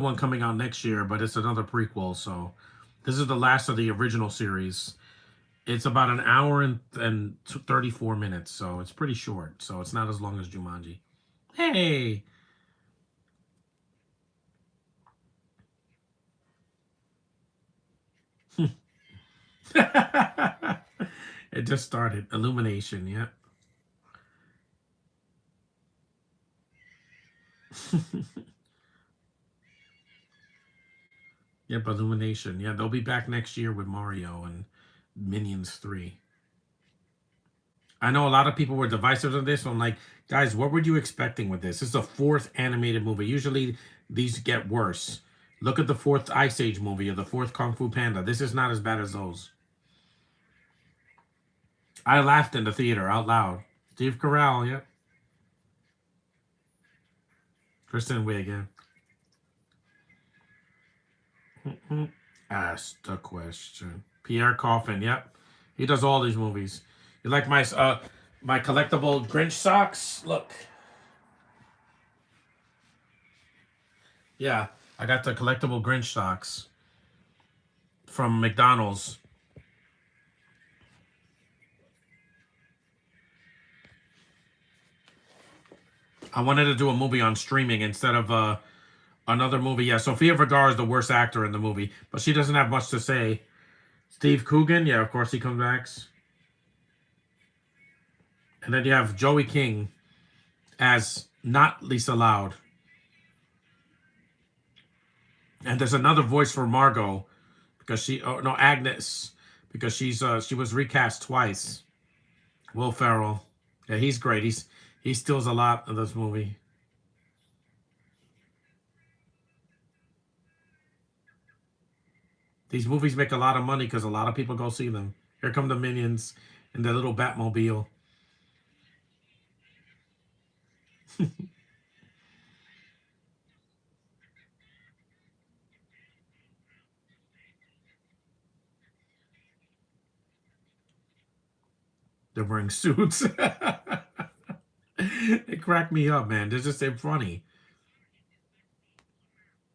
one coming out next year, but it's another prequel. So this is the last of the original series. It's about an hour and 34 minutes, so it's pretty short. So it's not as long as Jumanji. Hey, it just started. Illumination, yeah. Yep, Illumination. Yeah, they'll be back next year with Mario and Minions 3. I know a lot of people were divisive on this. So I'm like, guys, what were you expecting with this? This is the fourth animated movie. Usually these get worse. Look at the fourth Ice Age movie or the fourth Kung Fu Panda. This is not as bad as those. I laughed in the theater out loud. Steve Carell, yep. Kristen Wiig, yeah. Ask the question. Pierre Coffin, yep. He does all these movies. You like my collectible Grinch socks? Look. Yeah, I got the collectible Grinch socks from McDonald's. I wanted to do a movie on streaming instead of another movie. Yeah, Sofia Vergara is the worst actor in the movie, but she doesn't have much to say. Steve Coogan, yeah, of course he comes back. And then you have Joey King as not Lisa Loud. And there's another voice for Margot because no, Agnes, because she was recast twice. Will Ferrell. Yeah, he's great. He steals a lot of this movie. These movies make a lot of money because a lot of people go see them. Here come the Minions in their little Batmobile. They're wearing suits. It cracked me up, man. They're just so funny.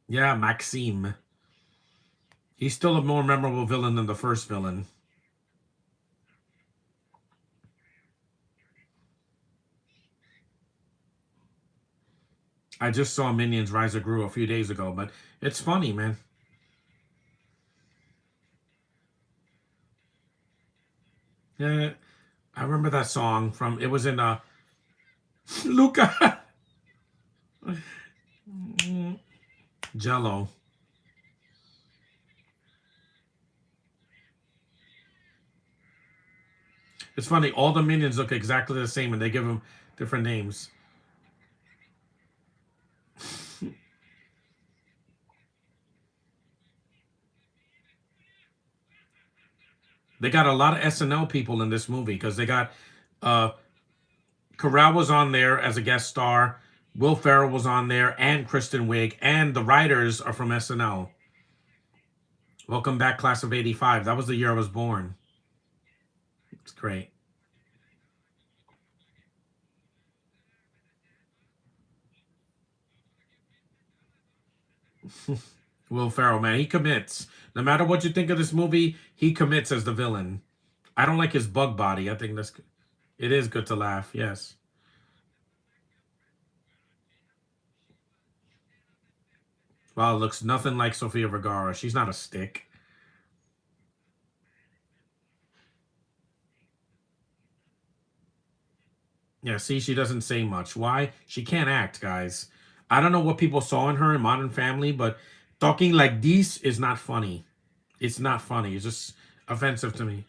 Yeah, Maxime. He's still a more memorable villain than the first villain. I just saw Minions Rise of Gru a few days ago, but it's funny, man. Yeah, I remember that song from it was in Luca Jello. It's funny, all the minions look exactly the same and they give them different names. They got a lot of SNL people in this movie because they got uh Carell was on there as a guest star, Will Ferrell was on there, and Kristen Wiig, and the writers are from SNL. Welcome back, class of '85. That was the year I was born. It's great. Will Ferrell, man, he commits. No matter what you think of this movie, he commits as the villain. I don't like his bug body. I think it is good to laugh. Yes. Well, it looks nothing like Sofia Vergara. She's not a stick. Yeah, see, she doesn't say much. Why? She can't act, guys. I don't know what people saw in her in Modern Family, but talking like this is not funny. It's not funny. It's just offensive to me.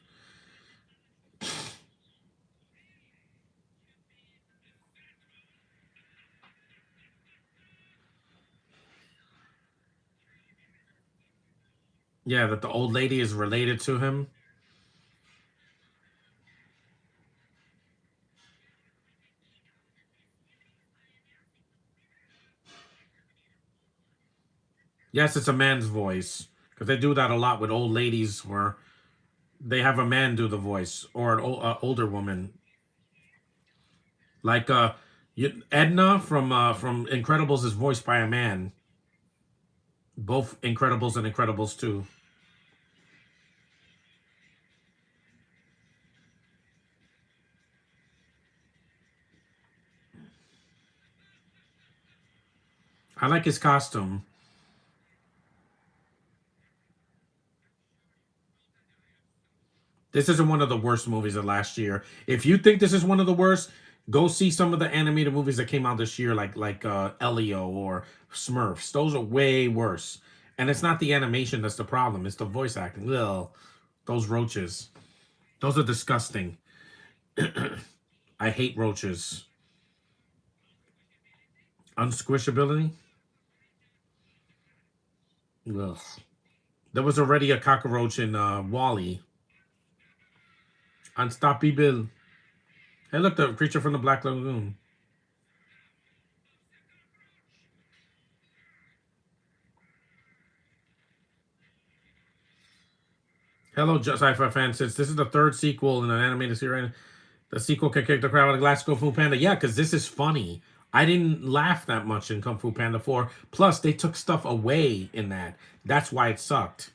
Yeah, that the old lady is related to him. Yes, it's a man's voice because they do that a lot with old ladies where they have a man do the voice or an older woman. Like Edna from Incredibles is voiced by a man. Both Incredibles and Incredibles 2. I like his costume. This isn't one of the worst movies of last year. If you think this is one of the worst, go see some of the animated movies that came out this year, like Elio or Smurfs. Those are way worse. And it's not the animation that's the problem; it's the voice acting. Ugh, those roaches. Those are disgusting. I hate roaches. Unsquishability. Ugh. There was already a cockroach in Wally. Unstoppable. Hey, look, the creature from the Black Lagoon. Hello, Sci-Fi fans. Since this is the third sequel in an animated series, the sequel can kick the crowd like Last Kung Fu Panda. Yeah, because this is funny. I didn't laugh that much in Kung Fu Panda 4. Plus, they took stuff away in that. That's why it sucked.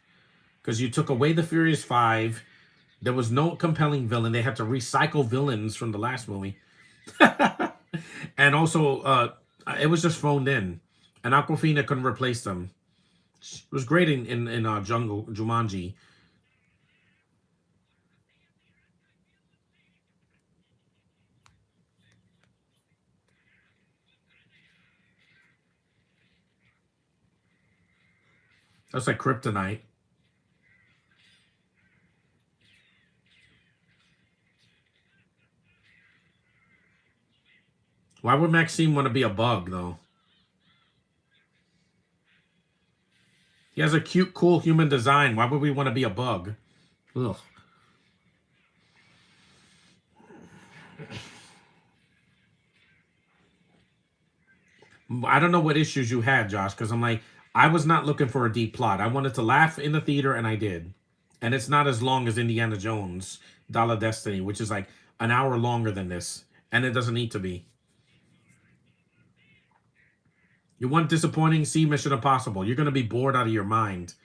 Because you took away the Furious Five. There was no compelling villain. They had to recycle villains from the last movie. And also, it was just phoned in. And Aquafina couldn't replace them. It was great in Jungle Jumanji. That's like Kryptonite. Why would Maxime want to be a bug, though? He has a cute, cool human design. Why would we want to be a bug? Ugh. I don't know what issues you had, Josh, because I'm like, I was not looking for a deep plot. I wanted to laugh in the theater, and I did. And it's not as long as Indiana Jones, Dollar Destiny, which is like an hour longer than this. And it doesn't need to be. You want disappointing? See Mission Impossible. You're going to be bored out of your mind.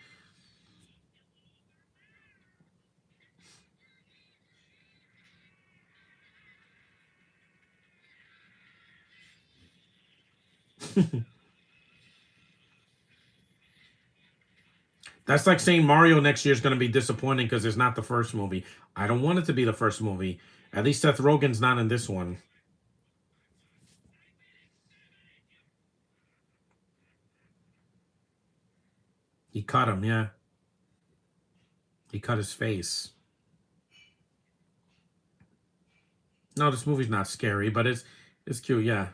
That's like saying Mario next year is going to be disappointing because it's not the first movie. I don't want it to be the first movie. At least Seth Rogen's not in this one. He cut him, yeah. He cut his face. No, this movie's not scary, but it's cute, yeah.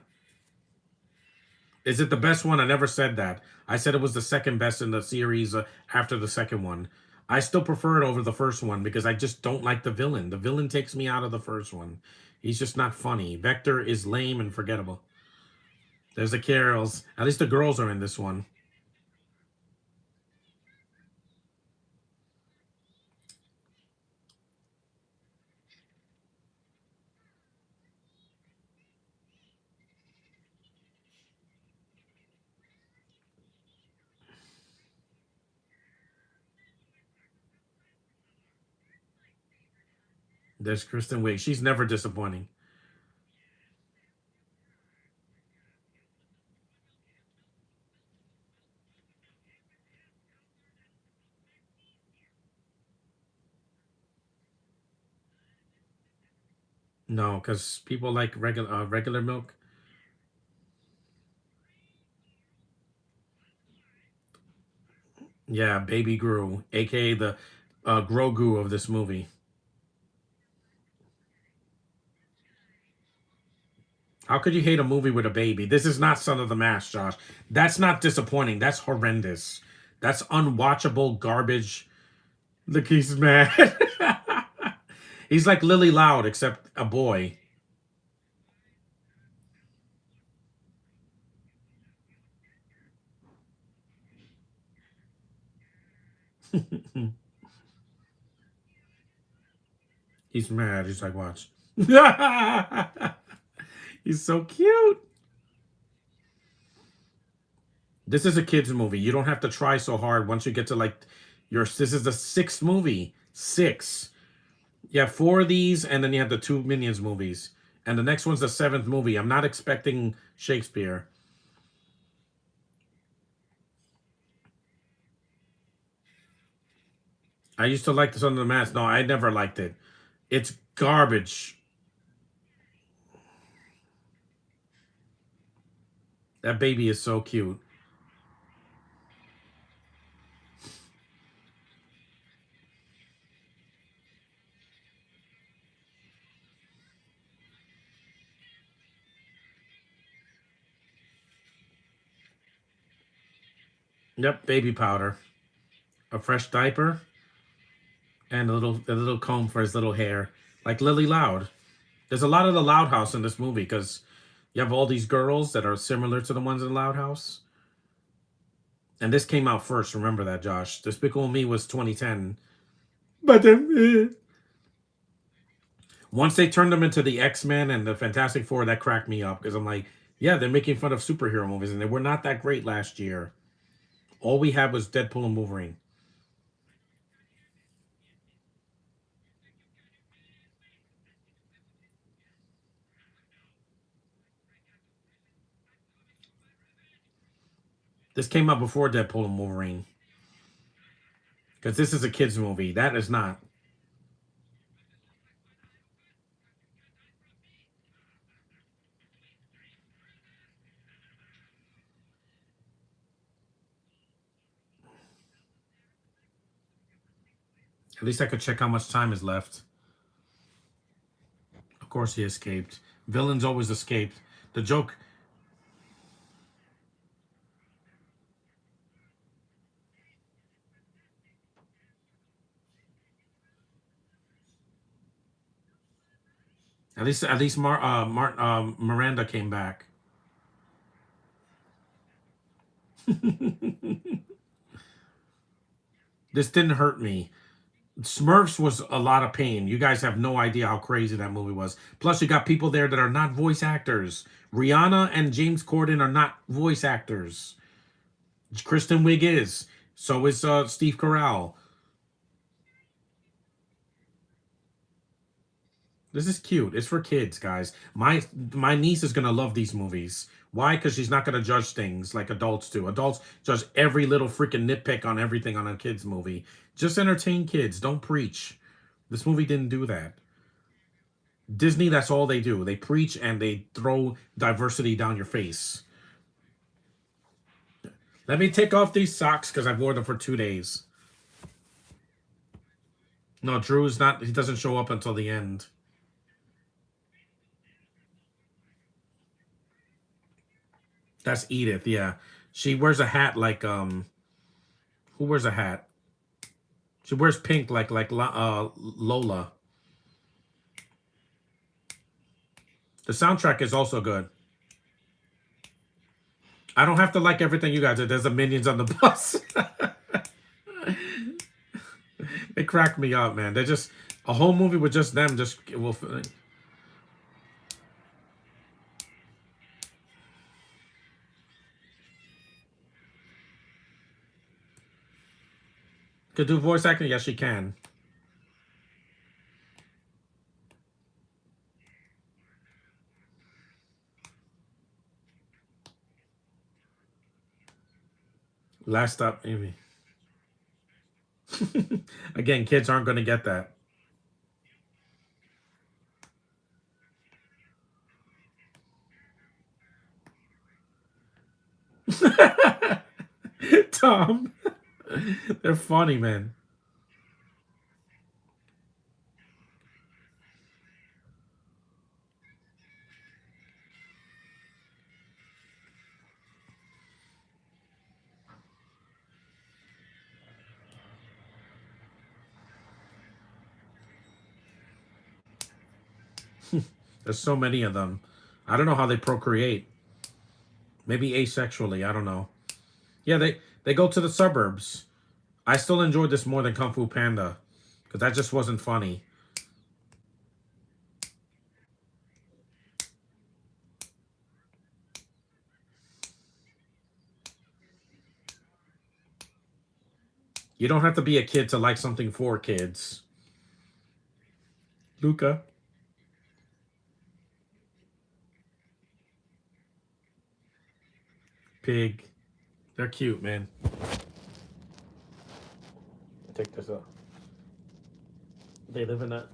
Is it the best one? I never said that. I said it was the second best in the series after the second one. I still prefer it over the first one because I just don't like the villain. The villain takes me out of the first one. He's just not funny. Vector is lame and forgettable. There's the Carols. At least the girls are in this one. There's Kristen Wiig. She's never disappointing. No, because people like regular milk. Yeah, Baby Gru, aka the Grogu of this movie. How could you hate a movie with a baby? This is not Son of the Mask, Josh. That's not disappointing. That's horrendous. That's unwatchable garbage. Look, he's mad. He's like Lily Loud, except a boy. He's mad. He's like, watch. He's so cute. This is a kids movie. You don't have to try so hard once you get to like your. This is the sixth movie. Six. You have four of these, and then you have the two Minions movies, and the next one's the seventh movie. I'm not expecting Shakespeare. I used to like this Under the Mask. No, I never liked it. It's garbage. That baby is so cute. Yep, baby powder, a fresh diaper, and a little comb for his little hair, like Lily Loud. There's a lot of the Loud House in this movie because you have all these girls that are similar to the ones in Loud House. And this came out first. Remember that, Josh. Despicable Me was 2010. But then, once they turned them into the X-Men and the Fantastic Four, that cracked me up because I'm like, yeah, they're making fun of superhero movies, and they were not that great last year. All we had was Deadpool and Wolverine. This came out before Deadpool and Wolverine because this is a kids movie. That is not. At least I could check how much time is left. Of course, he escaped. Villains always escaped. The joke. At least Miranda came back. This didn't hurt me. Smurfs was a lot of pain. You guys have no idea how crazy that movie was. Plus, you got people there that are not voice actors. Rihanna and James Corden are not voice actors. Kristen Wiig is. So is Steve Carell. This is cute. It's for kids, guys. My niece is gonna love these movies. Why? Because she's not gonna judge things like adults do. Adults judge every little freaking nitpick on everything on a kids movie. Just entertain kids. Don't preach. This movie didn't do that. Disney, that's all they do. They preach and they throw diversity down your face. Let me take off these socks because I've worn them for 2 days. No, Drew's not. He doesn't show up until the end. That's Edith. Yeah, she wears a hat like Who wears a hat? She wears pink like Lola. The soundtrack is also good. I don't have to like everything you guys do. There's the Minions on the bus. They crack me up, man. They're just a whole movie with just them. Just will could do voice acting. Yes, she can. Last up, Amy. Again, kids aren't going to get that. Tom, they're funny, man. There's so many of them. I don't know how they procreate. Maybe asexually. I don't know. Yeah, they go to the suburbs. I still enjoyed this more than Kung Fu Panda because that just wasn't funny. You don't have to be a kid to like something for kids. Luca, pig. They're cute, man. Take this up. They live in the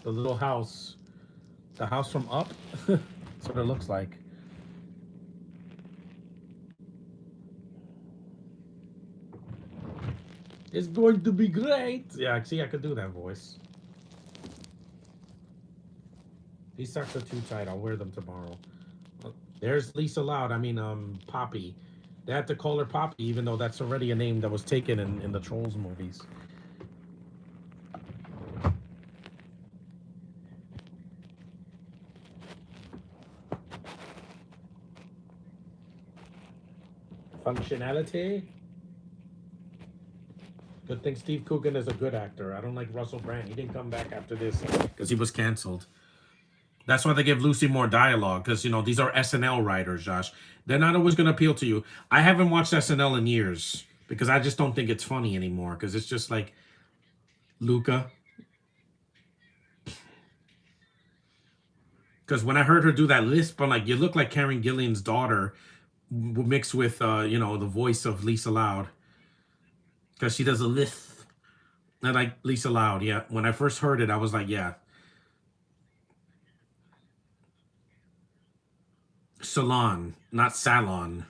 little house. The house from Up. That's what it looks like. It's going to be great. Yeah, see, I could do that voice. These socks are too tight. I'll wear them tomorrow. There's Lisa Loud. I mean, Poppy. They had to call her Poppy, even though that's already a name that was taken in the Trolls movies. Functionality. Good thing Steve Coogan is a good actor. I don't like Russell Brand. He didn't come back after this because he was canceled. That's why they give Lucy more dialogue, because these are SNL writers, Josh. They're not always going to appeal to you. I haven't watched SNL in years because I just don't think it's funny anymore. Because it's just like Luca. Because when I heard her do that lisp, I'm like, you look like Karen Gillan's daughter, mixed with the voice of Lisa Loud. Because she does a lisp. I like Lisa Loud. Yeah. When I first heard it, I was like, yeah. Salon, not salon.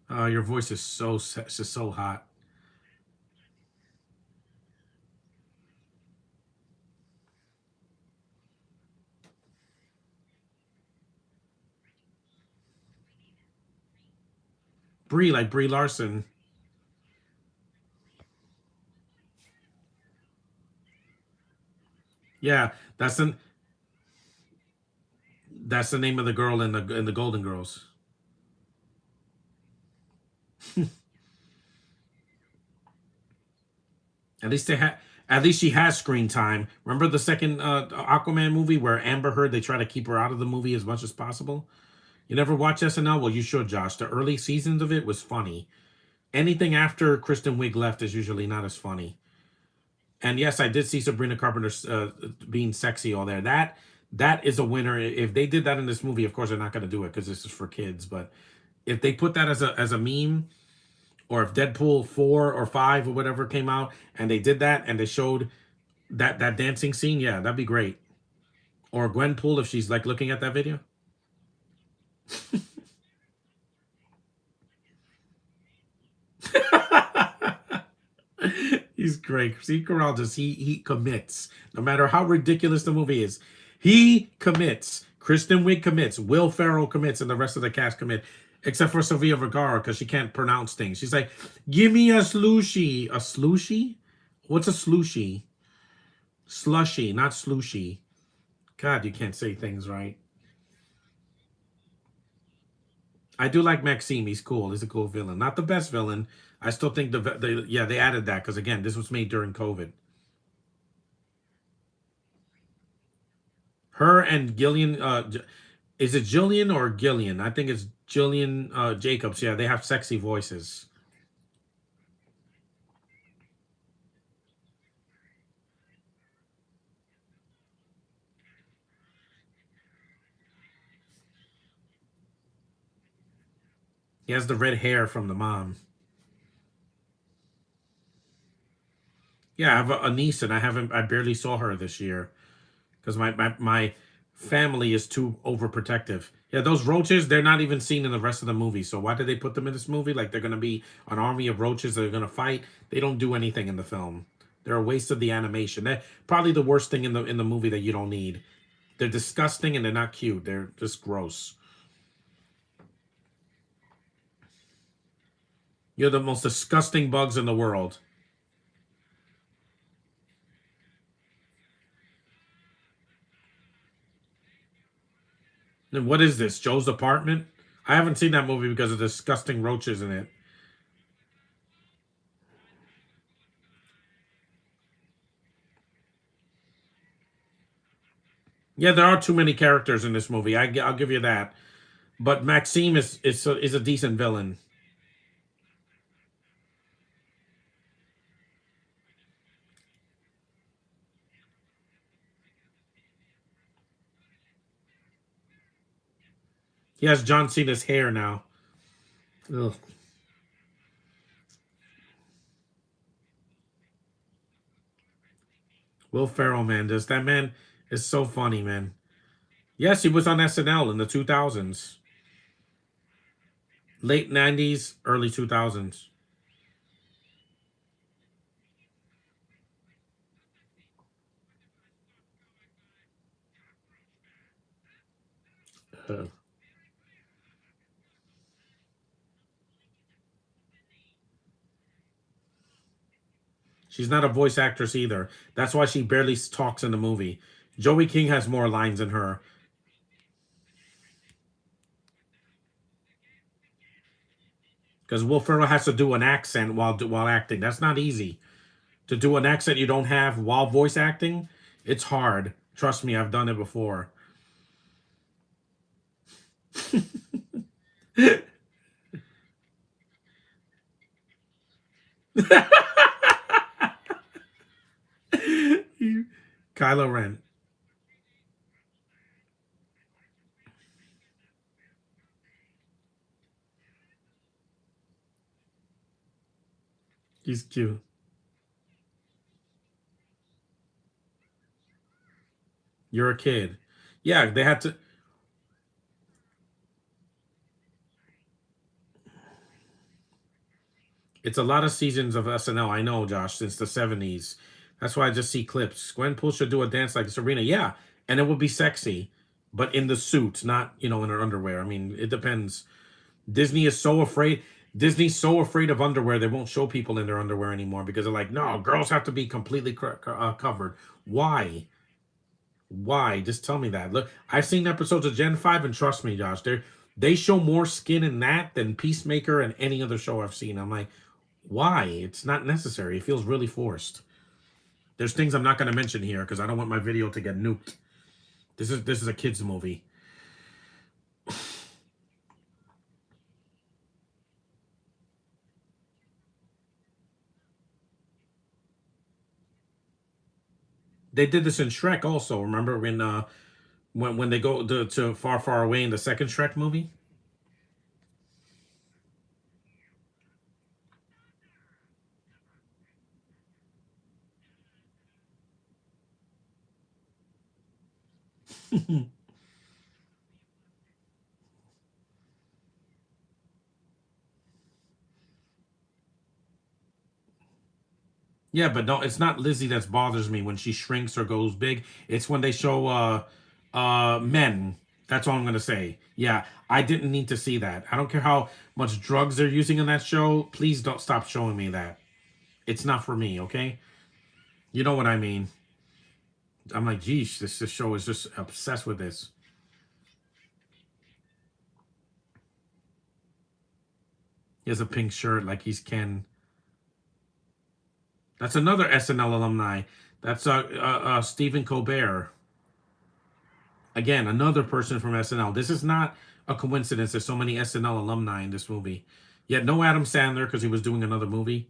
Your voice is so hot. Brie, like Brie Larson. Yeah, that's the name of the girl in the Golden Girls. At least they had. At least she has screen time. Remember the second Aquaman movie where Amber Heard, they try to keep her out of the movie as much as possible. You never watch SNL? Well, you should, Josh. The early seasons of it was funny. Anything after Kristen Wiig left is usually not as funny. And yes, I did see Sabrina Carpenter being sexy all there. That is a winner. If they did that in this movie, of course they're not going to do it because this is for kids. But if they put that as a meme, or if Deadpool 4 or 5 or whatever came out and they did that and they showed that dancing scene, yeah, that'd be great. Or Gwenpool if she's like looking at that video. He's great. See, Corral just he commits. No matter how ridiculous the movie is, he commits. Kristen Wiig commits. Will Ferrell commits, and the rest of the cast commit, except for Sofia Vergara because she can't pronounce things. She's like, "Give me a slushy." A slushy? What's a slushy? Slushy, not slushy. God, you can't say things right. I do like Maxime. He's cool. He's a cool villain. Not the best villain. I still think yeah, they added that because again, this was made during COVID. Her and Gillian, is it Jillian or Gillian? I think it's Jillian Jacobs. Yeah, they have sexy voices. He has the red hair from the mom. Yeah, I have a niece, and I barely saw her this year because my family is too overprotective. Yeah, those roaches, they're not even seen in the rest of the movie. So why did they put them in this movie? Like they're gonna be an army of roaches that are gonna fight. They don't do anything in the film. They're a waste of the animation. They're probably the worst thing in the movie that you don't need. They're disgusting and they're not cute. They're just gross. You're the most disgusting bugs in the world. And what is this? Joe's apartment? I haven't seen that movie because of disgusting roaches in it. Yeah, there are too many characters in this movie. I'll give you that. But Maxime is a decent villain. He has John Cena's hair now. Ugh. Will Ferrell, man, does that man is so funny, man. Yes, he was on SNL in the 2000s, late 90s, early 2000s. Uh, she's not a voice actress either. That's why she barely talks in the movie. Joey King has more lines than her because Will Ferrell has to do an accent while acting. That's not easy. To do an accent you don't have while voice acting, it's hard. Trust me, I've done it before. Kylo Ren. He's cute. You're a kid. Yeah, they had to. It's a lot of seasons of SNL. I know, Josh, since the 70s. That's why I just see clips. Gwen Poole should do a dance like Serena. Yeah, and it would be sexy, but in the suit, not in her underwear. I mean, it depends. Disney is so afraid. Disney's so afraid of underwear they won't show people in their underwear anymore because they're like, no, girls have to be completely covered. Why? Why? Just tell me that. Look, I've seen episodes of Gen 5, and trust me, Josh, they show more skin in that than Peacemaker and any other show I've seen. I'm like, why? It's not necessary. It feels really forced. There's things I'm not going to mention here because I don't want my video to get nuked. This is a kids movie. They did this in Shrek also. Remember when they go to Far Far Away in the second Shrek movie? Yeah, but no, it's not Lizzie that bothers me when she shrinks or goes big. It's when they show men. That's all I'm gonna say. Yeah, I didn't need to see that. I don't care how much drugs they're using in that show. Please don't stop showing me that. It's not for me, okay? You know what I mean. I'm like, geez, this show is just obsessed with this. He has a pink shirt like he's Ken. That's another SNL alumni. That's Stephen Colbert. Again, another person from SNL. This is not a coincidence. There's so many SNL alumni in this movie. Yet no Adam Sandler because he was doing another movie.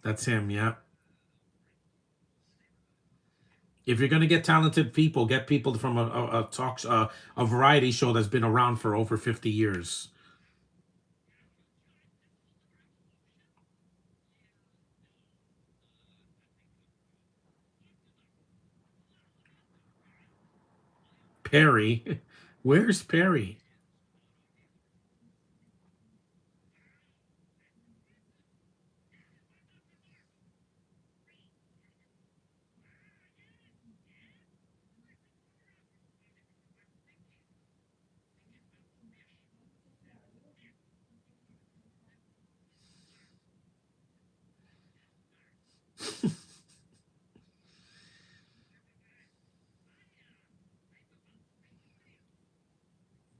That's him. Yeah. If you're gonna get talented people, get people from a talk a variety show that's been around for over 50 years. Perry, where's Perry?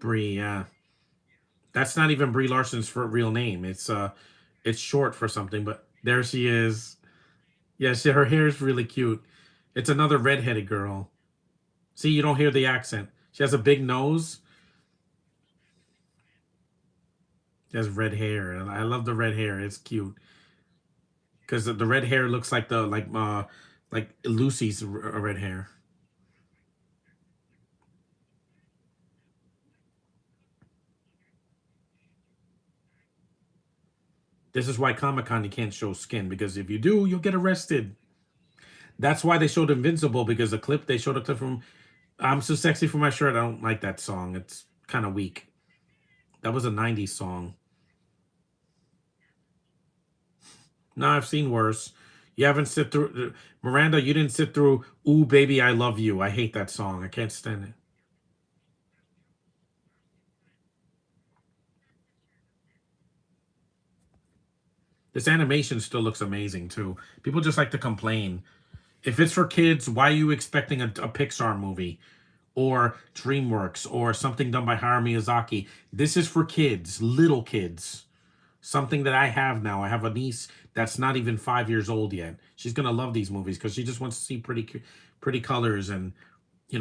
Brie. Yeah, that's not even Brie Larson's for real name. It's short for something. But there she is. Yeah, her hair is really cute. It's another redheaded girl. See, you don't hear the accent. She has a big nose. He has red hair, and I love the red hair. It's cute because the red hair looks like the like Lucy's red hair. This is why Comic Con you can't show skin because if you do, you'll get arrested. That's why they showed Invincible because the clip they showed a clip from "I'm So Sexy for My Shirt." I don't like that song. It's kind of weak. That was a '90s song. No, I've seen worse. You haven't sit through Miranda. You didn't sit through "Ooh Baby I Love You." I hate that song. I can't stand it. This animation still looks amazing too. People just like to complain. If it's for kids, why are you expecting a Pixar movie or DreamWorks or something done by Hayao Miyazaki? This is for kids, little kids. Something that I have now. I have a niece that's not even 5 years old yet. She's gonna love these movies because she just wants to see pretty colors and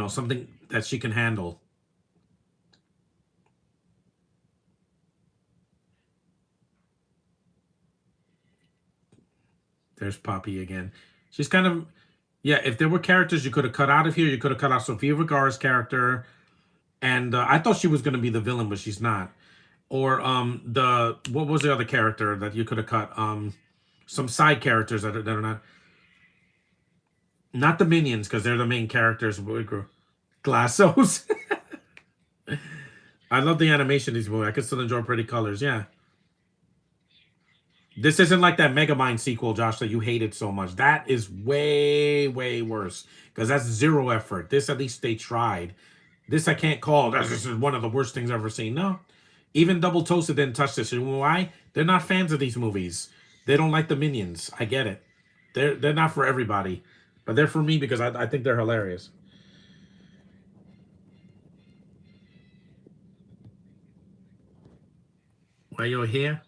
something that she can handle. There's Poppy again. She's kind of yeah. If there were characters you could have cut out of here, you could have cut out Sofia Vergara's character, and I thought she was gonna be the villain, but she's not. Or the what was the other character that you could have cut? Some side characters that are not the minions because they're the main characters. Glassos. I love the animation of these movies. I can still enjoy pretty colors. Yeah. This isn't like that Megamind sequel, Josh, that you hated so much. That is way, way worse because that's zero effort. This, at least they tried. This I can't call. This is one of the worst things I've ever seen. No. Even Double Toasted didn't touch this. You know why? They're not fans of these movies. They don't like the minions. I get it. They're not for everybody. But they're for me because I think they're hilarious. Why you're here?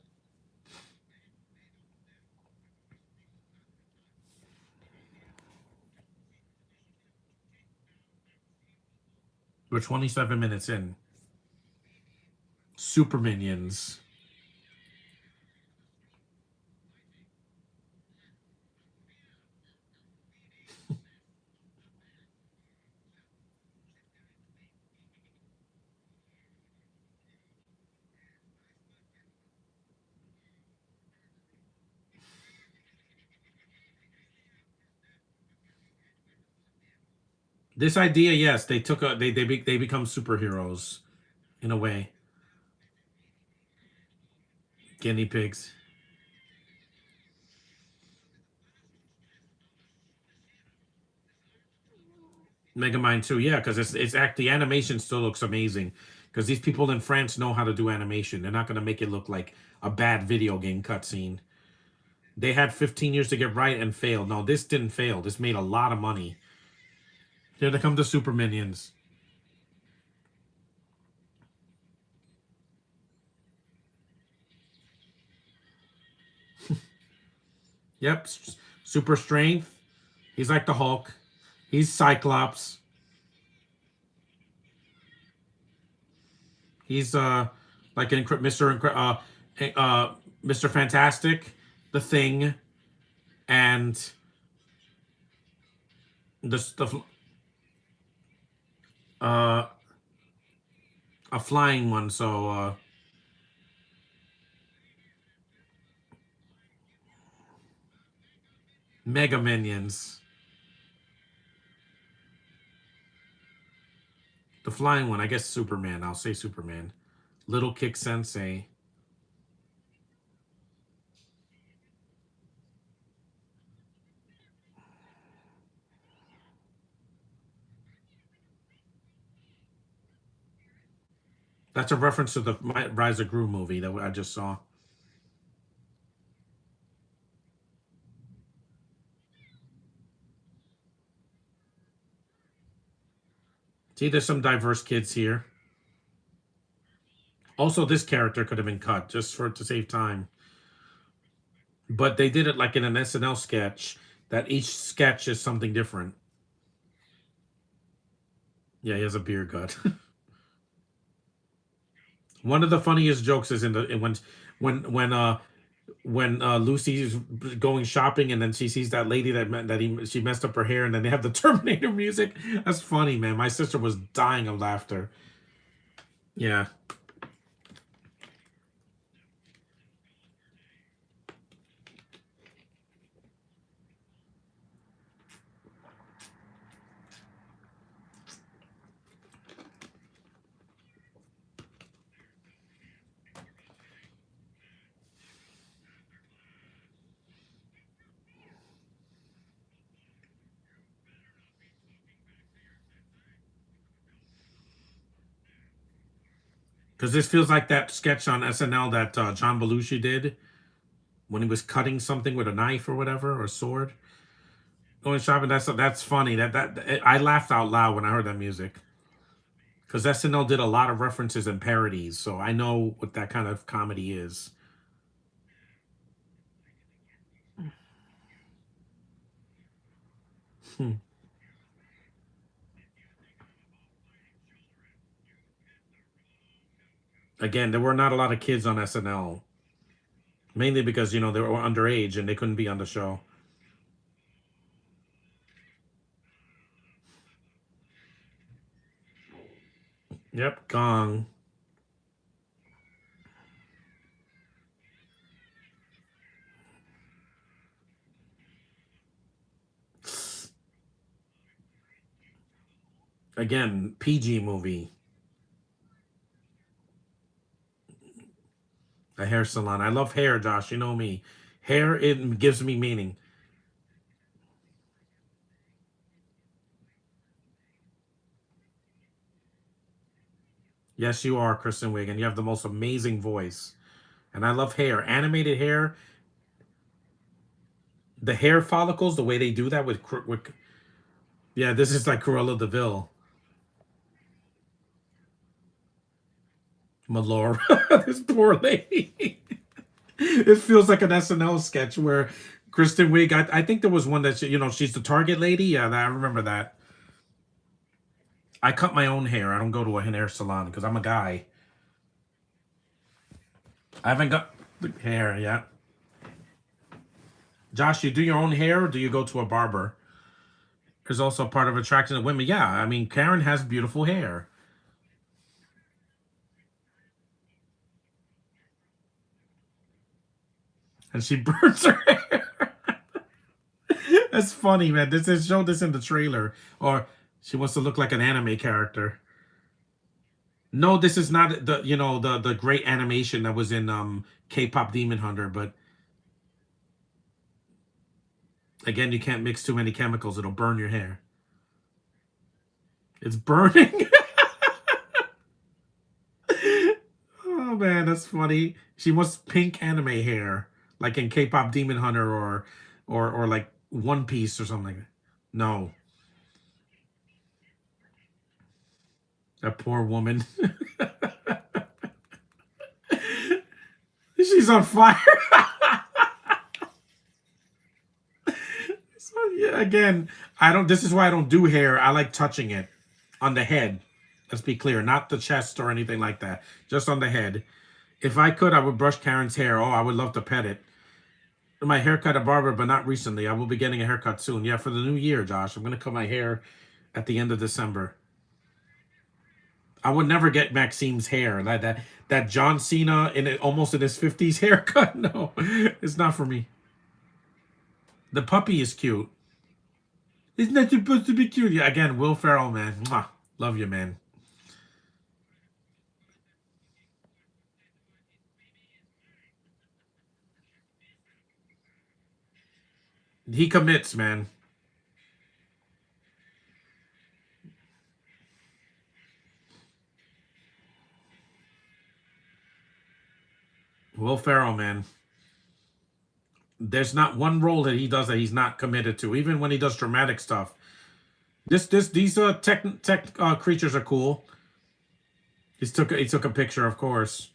We're 27 minutes in. Super Minions. This idea, yes, they took a they become superheroes in a way. Guinea pigs. Megamind 2, yeah, because the animation still looks amazing. Because these people in France know how to do animation. They're not gonna make it look like a bad video game cutscene. They had 15 years to get right and failed. No, this didn't fail. This made a lot of money. Here they come the Super Minions. Yep, super strength. He's like the Hulk. He's Cyclops. He's like Mr. Fantastic, the Thing, and the uh a flying one. So Mega Minions, the flying one. I guess Superman. I'll say Superman. Little Kick Sensei. That's a reference to the Rise of Gru movie that I just saw. See, there's some diverse kids here. Also, this character could have been cut just for to save time. But they did it like in an SNL sketch that each sketch is something different. Yeah, he has a beer gut. One of the funniest jokes is in the when Lucy's going shopping and then she sees that lady she messed up her hair and then they have the Terminator music. That's funny, man. My sister was dying of laughter. Yeah, because this feels like that sketch on SNL that John Belushi did when he was cutting something with a knife or whatever or a sword. Going shopping. That's funny. That I laughed out loud when I heard that music because SNL did a lot of references and parodies, so I know what that kind of comedy is. Hmm. Again, there were not a lot of kids on SNL, mainly because they were underage and they couldn't be on the show. Yep, Gong. Again, PG movie. A hair salon. I love hair, Josh. You know me. Hair, it gives me meaning. Yes, you are, Kristen Wiig, and you have the most amazing voice. And I love hair. Animated hair, the hair follicles, the way they do that with yeah, this is like Cruella de Vil. Malora, this poor lady. It feels like an SNL sketch where Kristen Wiig. I think there was one that she's the Target lady. Yeah, I remember that. I cut my own hair. I don't go to a hair salon because I'm a guy. I haven't got the hair yet. Josh, you do your own hair or do you go to a barber? There's also part of attraction of women. Yeah, I mean, Karen has beautiful hair. And she burns her hair. That's funny, man. This is show this in the trailer. Or she wants to look like an anime character. No, this is not the great animation that was in K-pop Demon Hunter, but again, you can't mix too many chemicals, it'll burn your hair. It's burning. Oh man, that's funny. She wants pink anime hair, like in K-pop Demon Hunter or like One Piece or something like that. No, that poor woman. She's on fire. So, yeah, again, I don't. This is why I don't do hair. I like touching it on the head. Let's be clear, not the chest or anything like that. Just on the head. If I could, I would brush Karen's hair. Oh, I would love to pet it. My haircut at barber, but not recently. I will be getting a haircut soon. Yeah, for the new year, Josh. I'm gonna cut my hair at the end of December. I would never get Maxime's hair. That John Cena almost in his 50s haircut. No, it's not for me. The puppy is cute. Isn't that supposed to be cute? Yeah, again, Will Ferrell, man. Mwah. Love you, man. He commits, man. Will Ferrell, man. There's not one role that he does that he's not committed to, even when he does dramatic stuff. These tech creatures are cool. He took a picture, of course.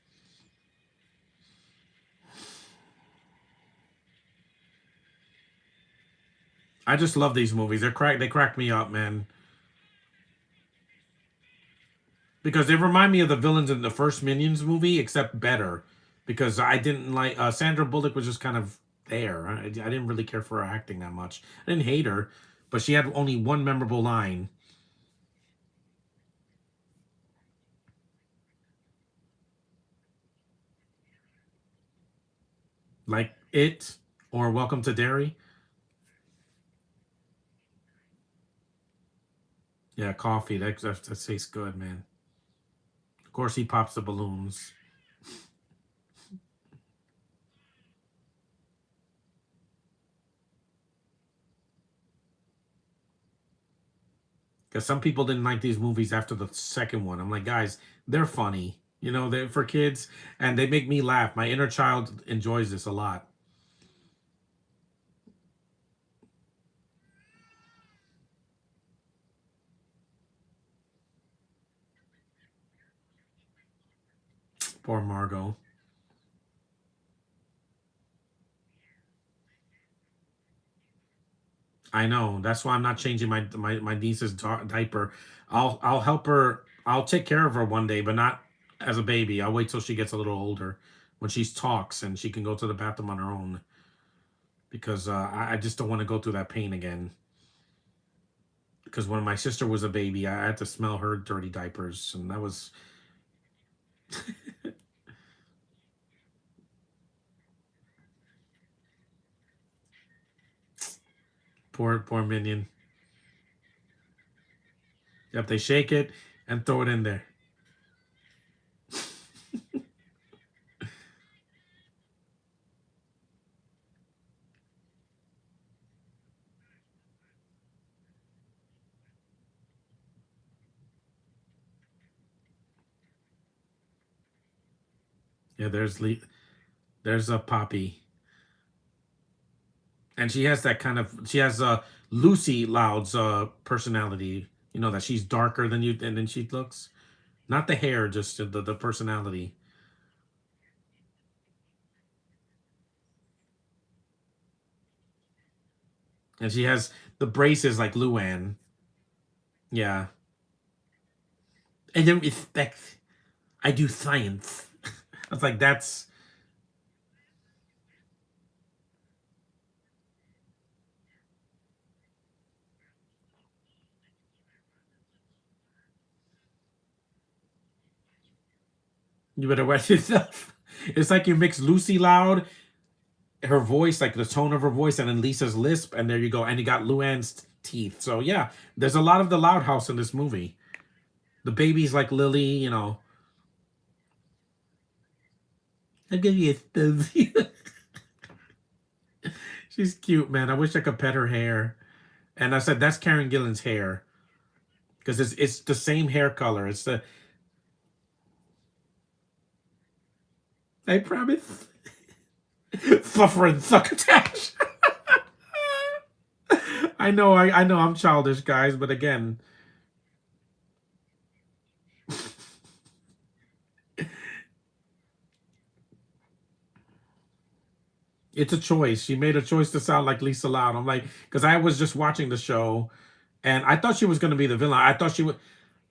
I just love these movies. They crack me up, man. because they remind me of the villains in the first Minions movie, except better. Because I didn't like Sandra Bullock was just kind of there. I didn't really care for her acting that much. I didn't hate her, but she had only one memorable line, like it or Welcome to Derry. Yeah, coffee. That tastes good, man. Of course, he pops the balloons. Because some people didn't like these movies after the second one. I'm like, guys, they're funny. You know, they're for kids and they make me laugh. My inner child enjoys this a lot. Poor Margot. I know. That's why I'm not changing my niece's diaper. I'll help her. I'll take care of her one day, but not as a baby. I'll wait till she gets a little older, when she talks and she can go to the bathroom on her own. Because I just don't want to go through that pain again. Because when my sister was a baby, I had to smell her dirty diapers, and that was poor minion. Yep, they shake it and throw it in there. Yeah, there's a Poppy, and she has that kind of she has Lucy Loud's personality. You know that she's darker than you and then she looks. Not the hair, just the personality. And she has the braces like Luann. Yeah, and then respect. I do science. I was like, that's you better watch yourself. It's like you mix Lucy Loud, her voice, like the tone of her voice, and then Lisa's lisp, and there you go. And you got Luann's teeth. So yeah, there's a lot of the Loud House in this movie. The baby's like Lily, you know. I'll give you a spoon. She's cute, man. I wish I could pet her hair. And I said that's Karen Gillan's hair because it's the same hair color. It's the I promise. Suffering succotash. I know I'm childish, guys, but again, it's a choice. She made a choice to sound like Lisa Loud. I'm like, because I was just watching the show, and I thought she was going to be the villain. I thought she would.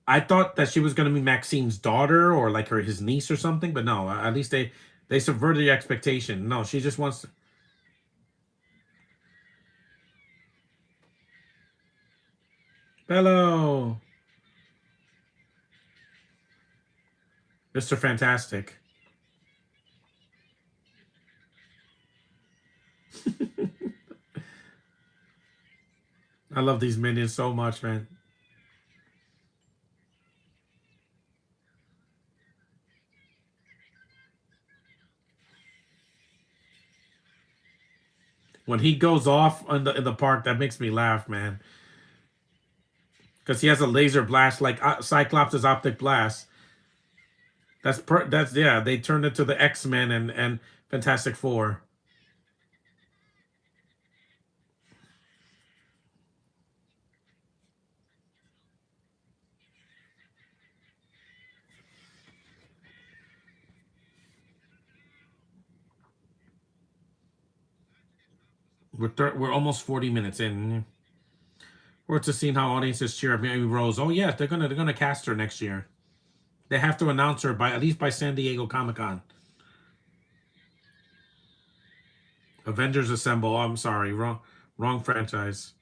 I thought that she was going to be Maxime's daughter or like his niece or something. But no, at least they subverted the expectation. No, she just wants. Hello, Mr. Fantastic. I love these minions so much, man. When he goes off in the park, that makes me laugh, man. Because he has a laser blast like Cyclops' optic blast. That's yeah. They turned it to the X-Men and Fantastic Four. We're almost 40 minutes in. We're to seeing how audiences cheer up Mary Rose. Oh yeah, they're gonna cast her next year. They have to announce her by at least by San Diego Comic Con. Avengers Assemble. Oh, I'm sorry, wrong franchise.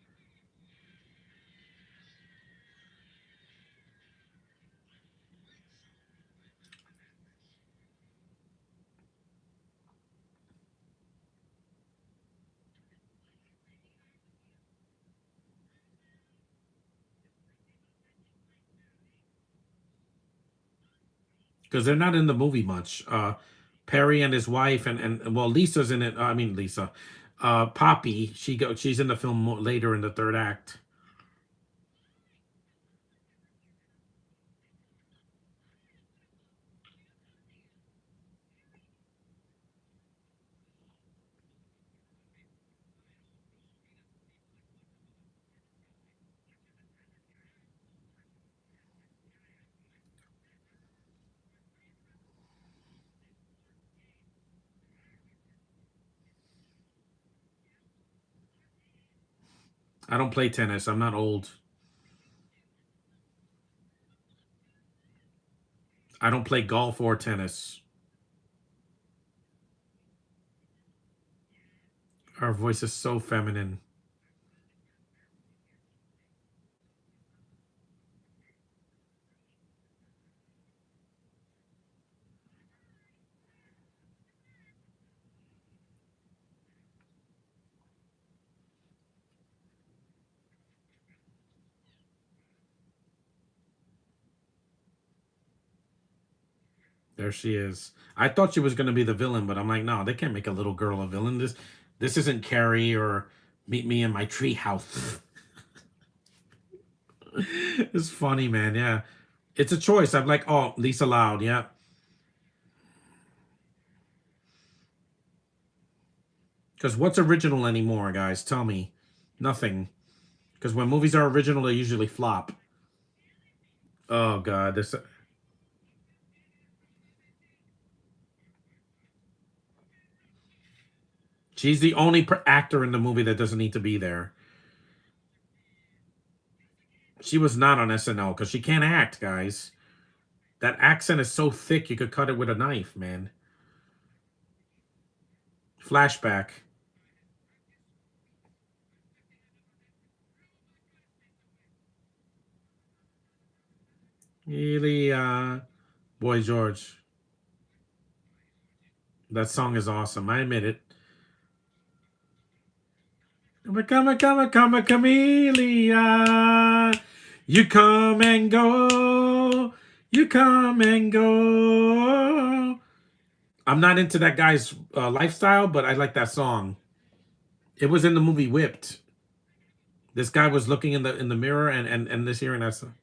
Because they're not in the movie much. Perry and his wife, and well, Lisa's in it. I mean, Lisa, Poppy. She's in the film later in the third act. I don't play tennis. I'm not old. I don't play golf or tennis. Her voice is so feminine. There she is. I thought she was going to be the villain, but I'm like, no, they can't make a little girl a villain. This isn't Carrie or Meet Me in My Treehouse. It's funny, man. Yeah, it's a choice. I'm like, oh, Lisa Loud. Yeah, because what's original anymore, guys? Tell me, nothing. Because when movies are original, they usually flop. Oh God, this. She's the only actor in the movie that doesn't need to be there. She was not on SNL because she can't act, guys. That accent is so thick you could cut it with a knife, man. Flashback. Really, Boy George. That song is awesome. I admit it. Come a camellia. You come and go. You come and go. I'm not into that guy's lifestyle, but I like that song. It was in the movie Whipped. This guy was looking in the mirror and this hearing that song.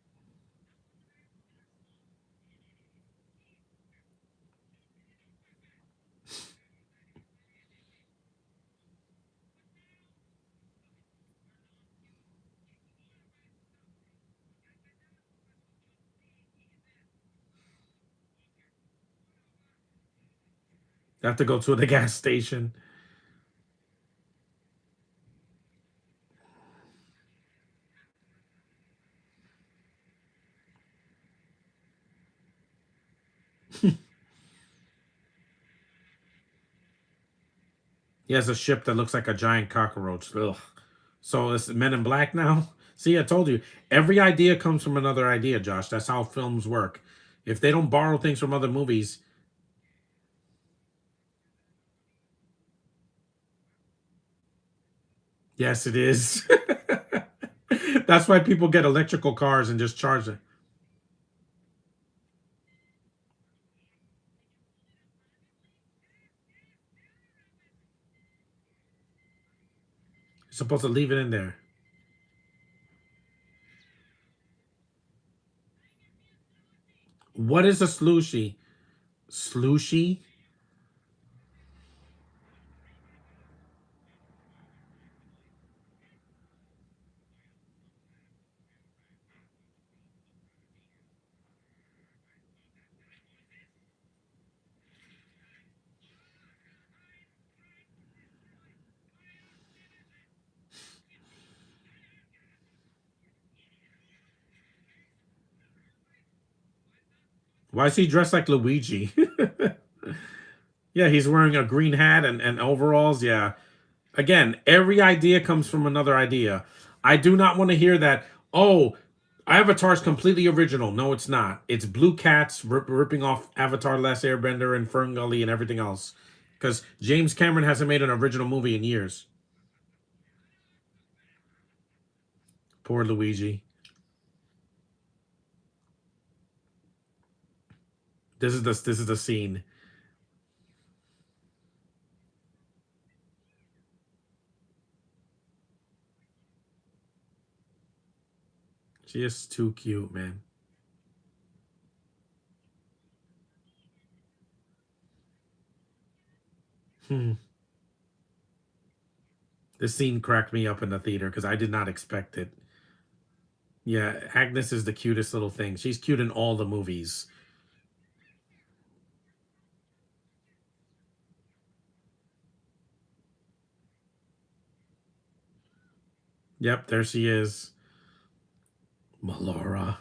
I have to go to the gas station. He has a ship that looks like a giant cockroach. Ugh. So it's Men in Black now. See, I told you. Every idea comes from another idea, Josh. That's how films work. If they don't borrow things from other movies, yes, it is. That's why people get electrical cars and just charge them. You're supposed to leave it in there. What is a slushy? Slushy? Why is he dressed like Luigi? Yeah, he's wearing a green hat and overalls. Yeah. Again, every idea comes from another idea. I do not want to hear that, oh, Avatar's completely original. No, it's not. It's Blue Cats ripping off Avatar Last Airbender and Fern Gully and everything else. Because James Cameron hasn't made an original movie in years. Poor Luigi. This is the scene. Just too cute, man. Hmm. This scene cracked me up in the theater because I did not expect it. Yeah, Agnes is the cutest little thing. She's cute in all the movies. Yep, there she is. Melora.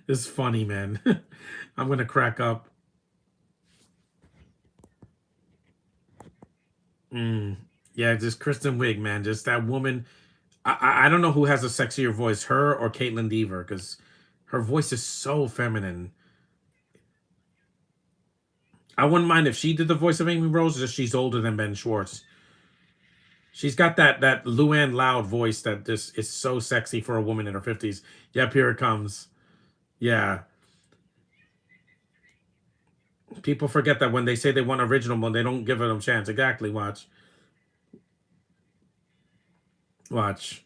This is funny, man. I'm gonna crack up. Mm. Yeah, just Kristen Wiig, man. Just that woman. I don't know who has a sexier voice, her or Caitlin Deaver, because her voice is so feminine. I wouldn't mind if she did the voice of Amy Rose, just she's older than Ben Schwartz. She's got that Luann Loud voice that just is so sexy for a woman in her 50s. Yep, here it comes. Yeah. People forget that when they say they want original one, they don't give it a chance. Exactly. Watch. Watch.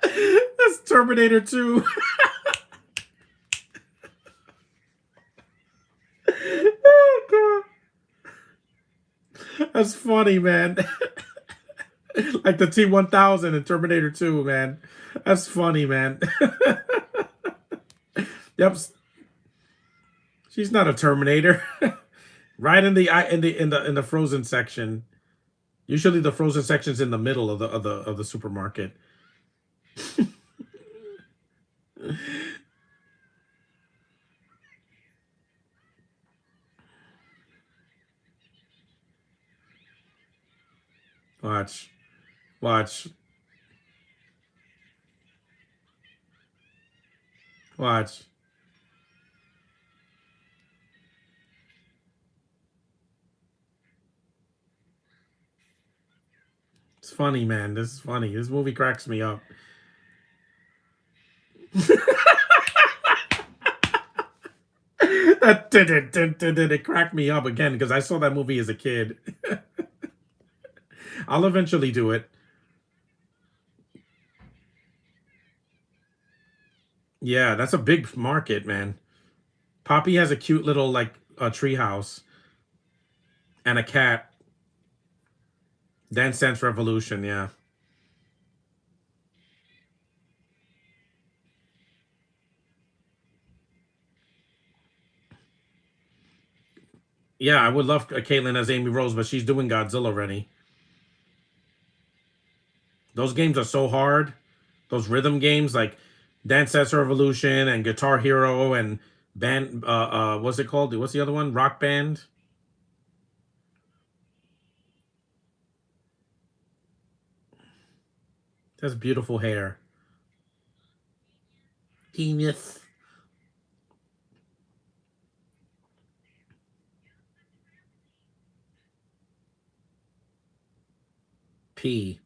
That's Terminator 2. Oh, God. That's funny, man. Like the T-1000 in Terminator 2, man. That's funny, man. Yep. She's not a Terminator. Right in the frozen section. Usually the frozen section's in the middle of the supermarket. Watch. Watch. Watch. It's funny, man. This is funny. This movie cracks me up. That did it cracked me up again because I saw that movie as a kid. I'll eventually do it. Yeah, that's a big market, man. Poppy has a cute little like a tree house and a cat. Dance Dance Revolution, yeah. Yeah, I would love Caitlyn as Amy Rose, but she's doing Godzilla already. Those games are so hard. Those rhythm games like Dance Dance Revolution and Guitar Hero and band what's it called? What's the other one? Rock Band. That's beautiful hair. Genius. P.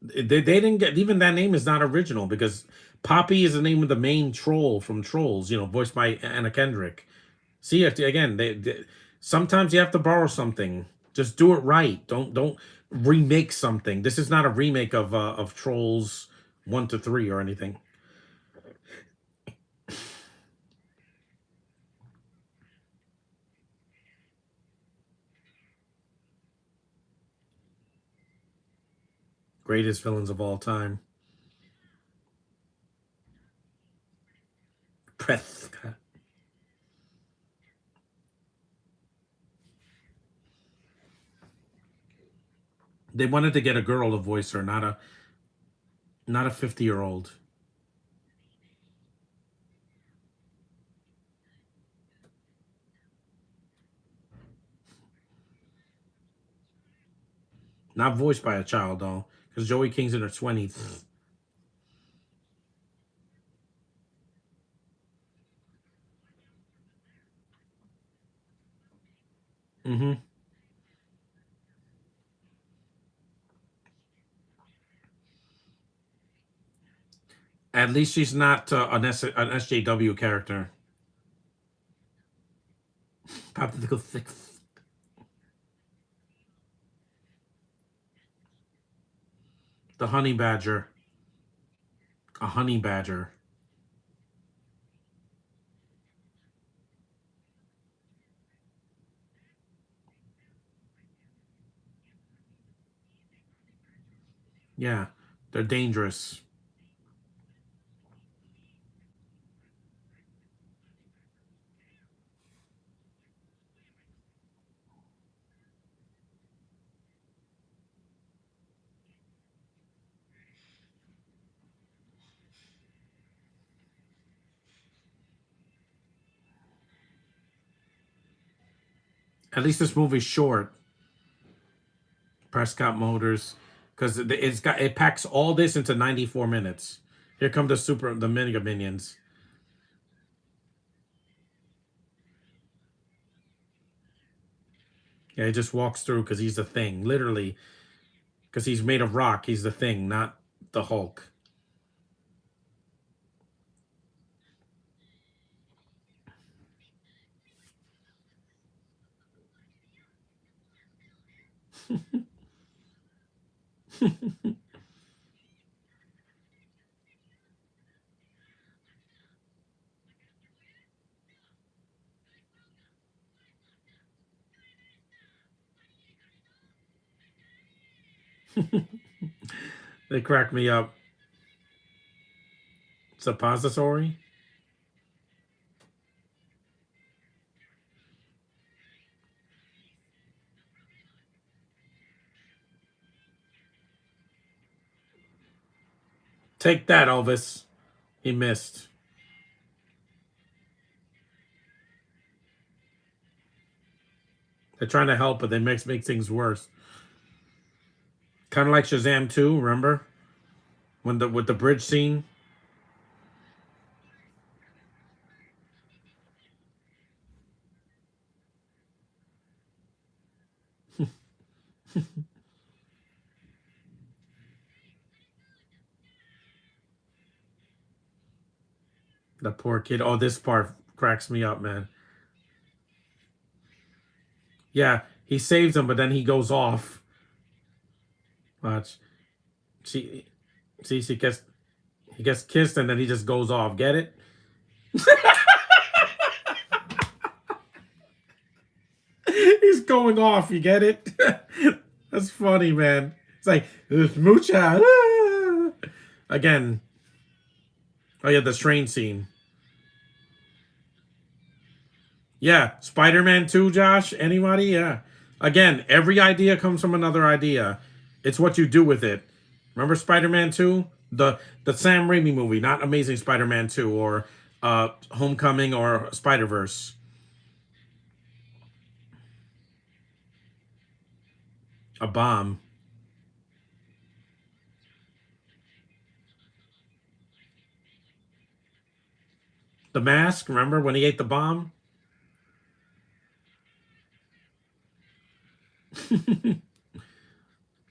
They didn't get even that name is not original because Poppy is the name of the main troll from Trolls, voiced by Anna Kendrick. See, again, sometimes you have to borrow something. Just do it right. Don't remake something. This is not a remake of Trolls 1 to 3 or anything. Greatest villains of all time. Prescott. They wanted to get a girl to voice her, not a 50-year-old. Not voiced by a child though, because Joey King's in her 20s. Mm-hmm. At least she's not an SJW character. Popsicle six. The honey badger. A honey badger. Yeah, they're dangerous. At least this movie's short. Prescott Motors, because it packs all this into 94 minutes. Here come the Mega Minions. Yeah, he just walks through because he's the thing, literally, because he's made of rock. He's the thing, not the Hulk. They crack me up. Suppository. Take that, Elvis. He missed. They're trying to help, but they make things worse. Kind of like Shazam 2, remember? When the with the bridge scene. The poor kid. Oh, this part cracks me up, man. Yeah, he saves him, but then he goes off. Watch. She see he gets kissed and then he just goes off. Get it? He's going off, you get it? That's funny, man. It's like mucha. Again. Oh yeah, the train scene. Yeah, Spider-Man 2, Josh. Anybody? Yeah. Again, every idea comes from another idea. It's what you do with it. Remember Spider-Man 2? The Sam Raimi movie, not Amazing Spider-Man 2 or Homecoming or Spider-Verse. A bomb. The Mask, remember when he ate the bomb?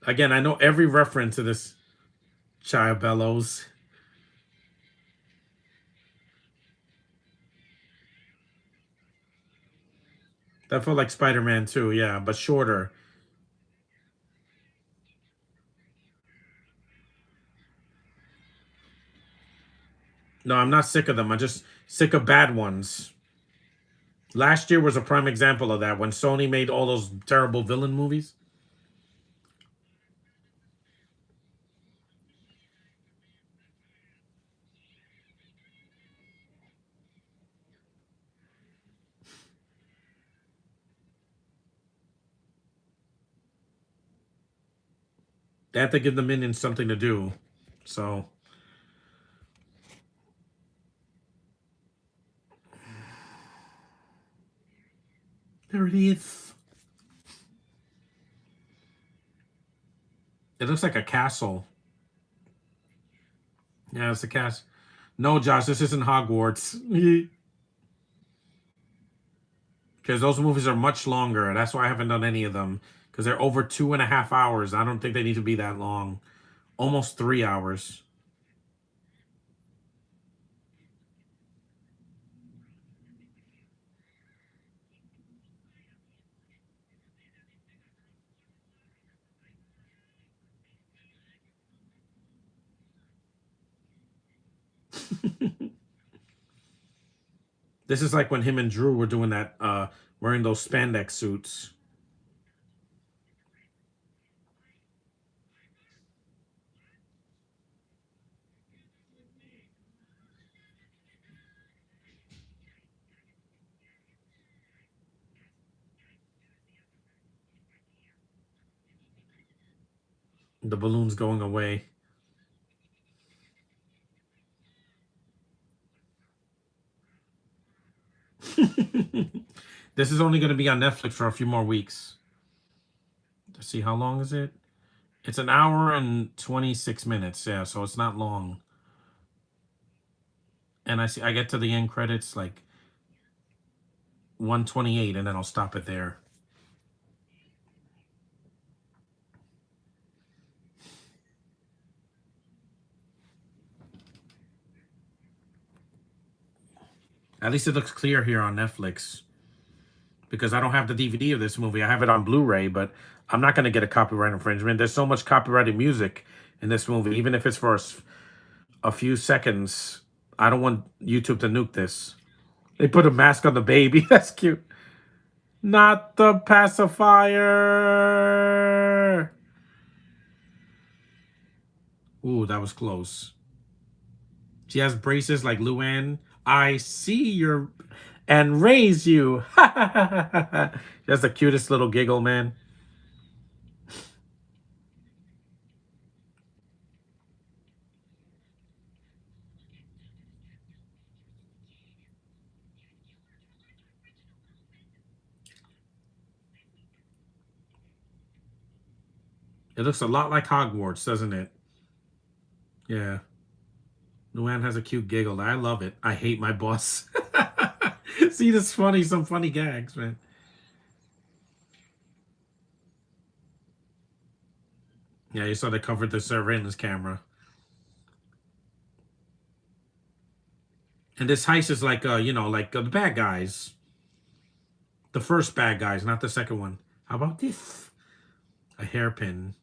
Again, I know every reference to this Child Bellows. That felt like Spider-Man 2, yeah, but shorter. No, I'm not sick of them. I'm just sick of bad ones. Last year was a prime example of that when Sony made all those terrible villain movies. They have to give the minions something to do. So there it is. It looks like a castle. Yeah, it's a castle. No, Josh, this isn't Hogwarts. Because those movies are much longer. That's why I haven't done any of them. Because they're over 2.5 hours. I don't think they need to be that long. Almost 3 hours. This is like when him and Drew were doing that, wearing those spandex suits. The balloon's going away. This is only going to be on Netflix for a few more weeks. Let's see, how long is it? It's an hour and 26 minutes. Yeah, so it's not long. And I get to the end credits like 128, and then I'll stop it there. At least it looks clear here on Netflix because I don't have the DVD of this movie. I have it on Blu-ray, but I'm not going to get a copyright infringement. There's so much copyrighted music in this movie, even if it's for a few seconds. I don't want YouTube to nuke this. They put a mask on the baby. That's cute. Not the pacifier. Ooh, that was close. She has braces like Luann. I see your and raise you. She has the cutest little giggle, man. It looks a lot like Hogwarts, doesn't it? Yeah. Luann has a cute giggle. I love it. I hate my boss. See, this funny, some funny gags, man. Yeah, you saw they covered the surveillance camera. And this heist is like, like the bad guys. The first bad guys, not the second one. How about this? A hairpin.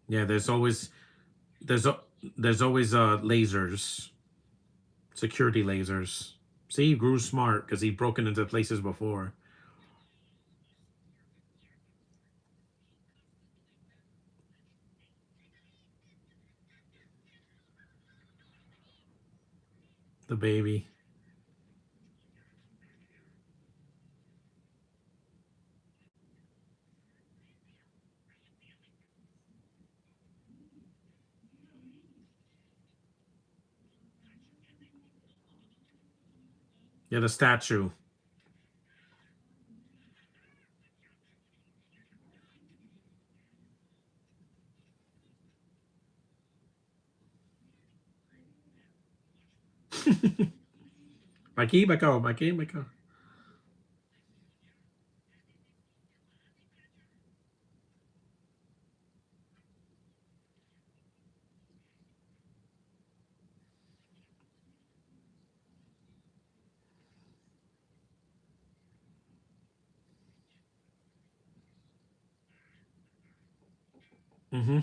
Yeah, there's a, there's always lasers, security lasers. See, he grew smart because he'd broken into places before. The baby. Yeah, the statue. Mikey, Miko, Mikey, Miko. Mm-hmm.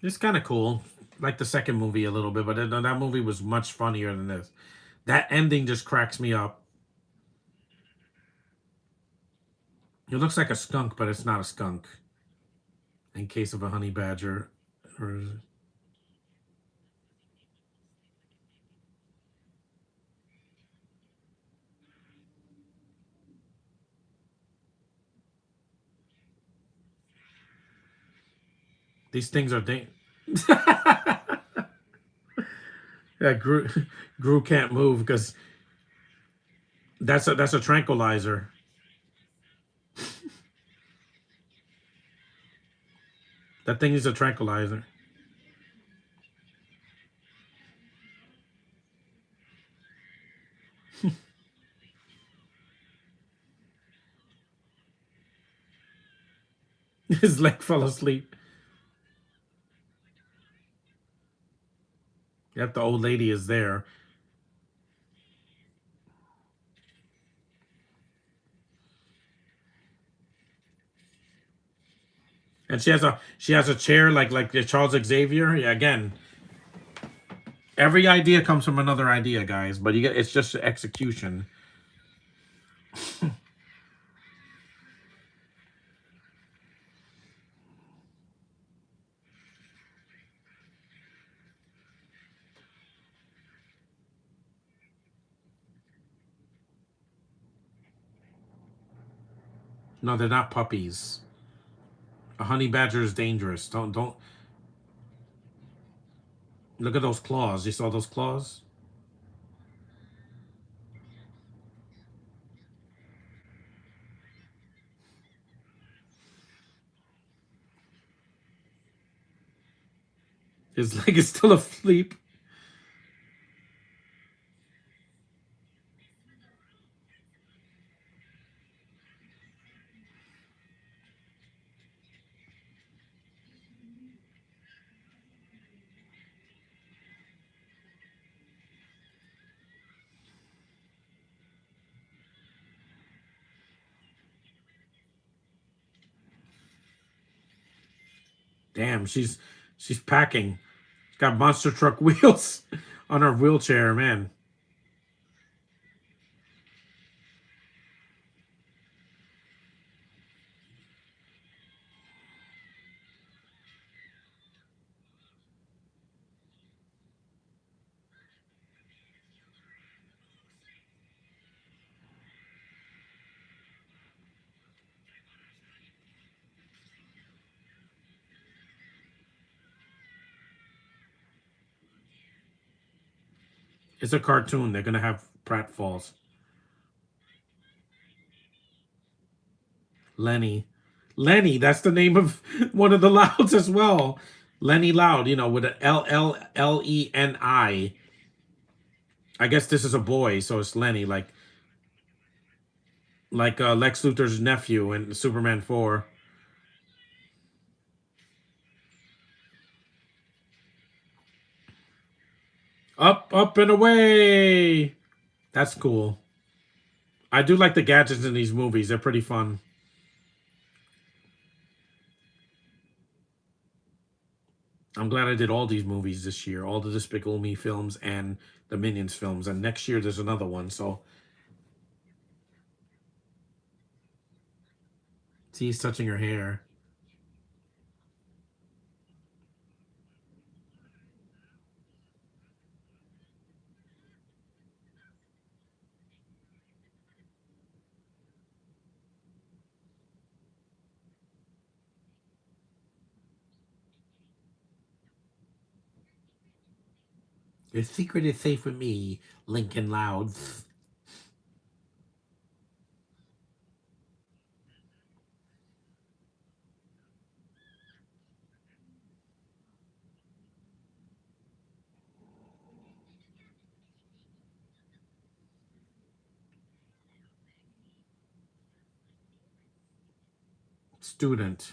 It's kind of cool. Like the second movie a little bit, but that movie was much funnier than this. That ending just cracks me up. It looks like a skunk, but it's not a skunk. In case of a honey badger, or These things are yeah, Gru can't move because that's a tranquilizer. That thing is a tranquilizer. His leg fell asleep. Yep, the old lady is there, and she has a chair like the Charles Xavier. Yeah, again, every idea comes from another idea, guys. But you get it's just execution. No, they're not puppies. A honey badger is dangerous. Don't look at those claws. You saw those claws? His leg is still asleep. Damn, she's packing. She's got monster truck wheels on her wheelchair, man. It's a cartoon. They're gonna have pratfalls. Lenny. Lenny, that's the name of one of the Louds as well. Lenny Loud, with an Leni. I guess this is a boy, so it's Lenny, like Lex Luthor's nephew in Superman 4. Up, up, and away. That's cool. I do like the gadgets in these movies. They're pretty fun. I'm glad I did all these movies this year, all the Despicable Me films and the Minions films. And next year there's another one. So, see, he's touching her hair. Your secret is safe with me, Lincoln Loud. Student.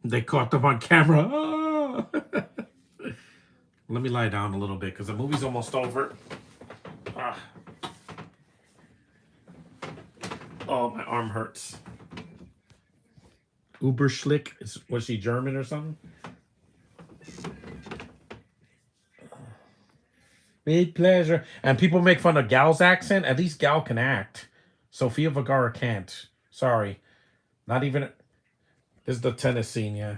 They caught them on camera. Ah! Let me lie down a little bit because the movie's almost over. Ah. Oh, my arm hurts. Uber Schlick. Was she German or something? Big pleasure. And people make fun of Gal's accent. At least Gal can act. Sofia Vergara can't. Sorry. Not even. This is the tennis scene, yeah.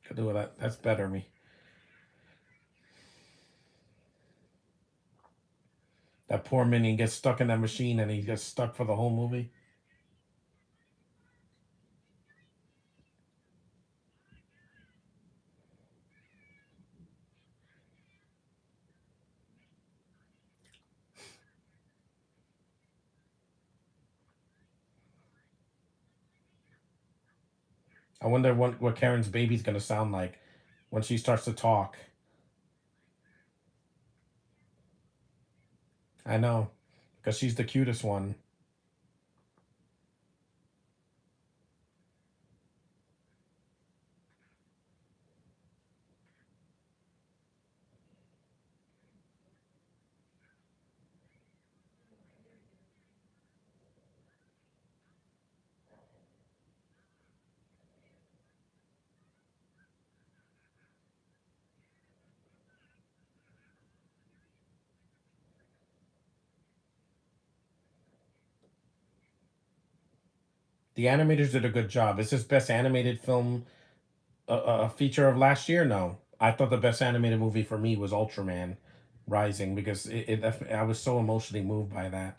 Could do that. That's better me. That poor minion gets stuck in that machine and he gets stuck for the whole movie. I wonder what Karen's baby's gonna sound like when she starts to talk. I know, because she's the cutest one. The animators did a good job. Is this best animated film a feature of last year? No, I thought the best animated movie for me was Ultraman Rising because I was so emotionally moved by that.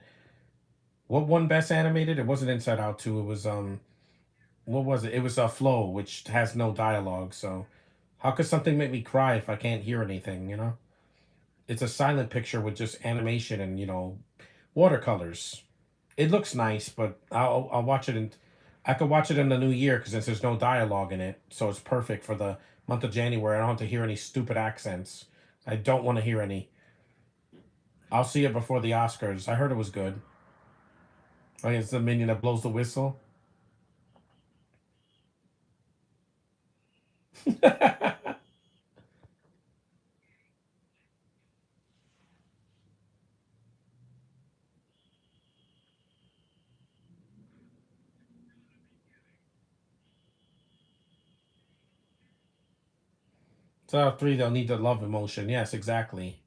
What won best animated? It wasn't Inside Out 2. It was what was it? It was Flow, which has no dialogue. So how could something make me cry if I can't hear anything? You know, it's a silent picture with just animation and watercolors. It looks nice, but I'll watch it in. I could watch it in the new year because since there's no dialogue in it, so it's perfect for the month of January. I don't have to hear any stupid accents. I don't want to hear any. I'll see it before the Oscars. I heard it was good. I think it's the minion that blows the whistle. So out of three, they'll need the love emotion. Yes, exactly.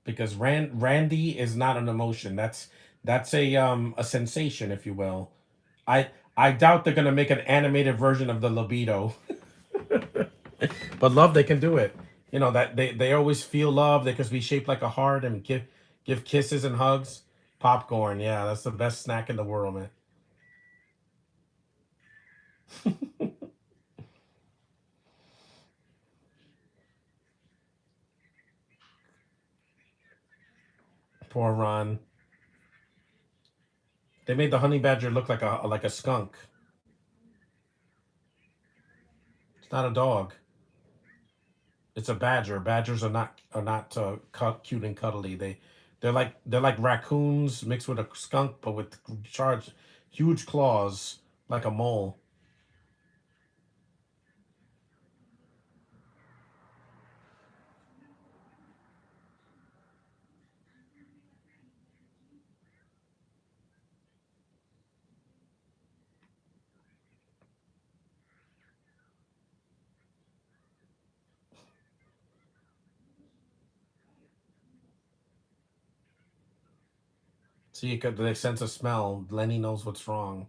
Because Randy is not an emotion. That's a sensation, if you will. I I doubt they're gonna make an animated version of the libido. But love, they can do it. You know that they always feel love. They could be shaped like a heart and give kisses and hugs. Popcorn, yeah, that's the best snack in the world, man. Poor Ron. They made the honey badger look like a skunk. It's not a dog. It's a badger. Badgers are not cute and cuddly. They're like raccoons mixed with a skunk, but with charged huge claws like a mole. So you could the sense of smell. Lenny knows what's wrong.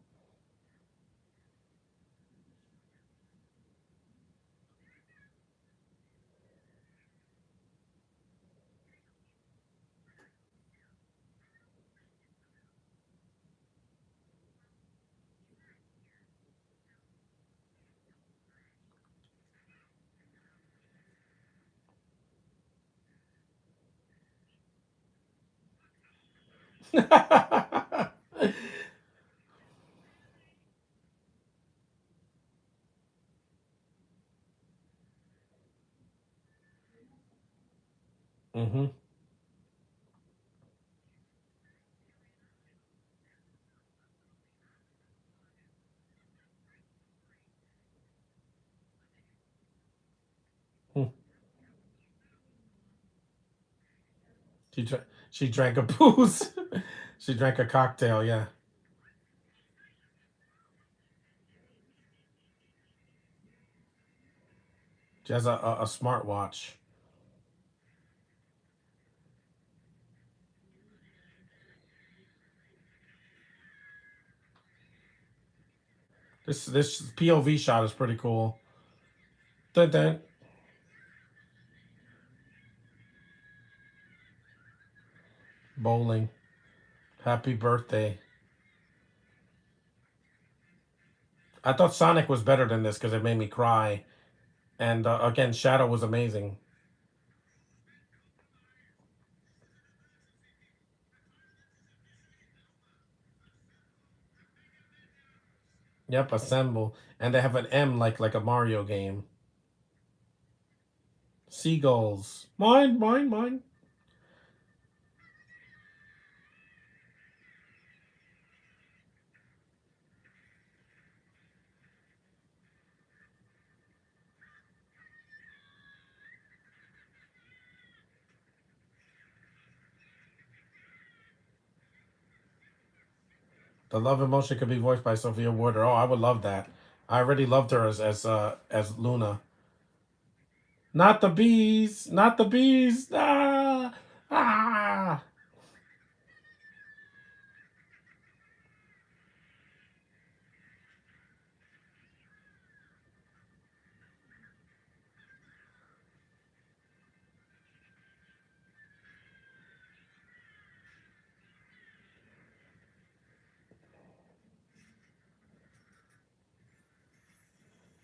Mm-hmm. She dra- she drank a booze. She drank a cocktail. Yeah, she has a smartwatch. This POV shot is pretty cool. Dun, dun. Bowling. Happy birthday. I thought Sonic was better than this because it made me cry. And again, Shadow was amazing. Yep, assemble. And they have an M like a Mario game. Seagulls. Mine, mine, mine. The love emotion could be voiced by Sophia Warder. Oh, I would love that. I already loved her as Luna. Not the bees, not the bees. Ah, ah.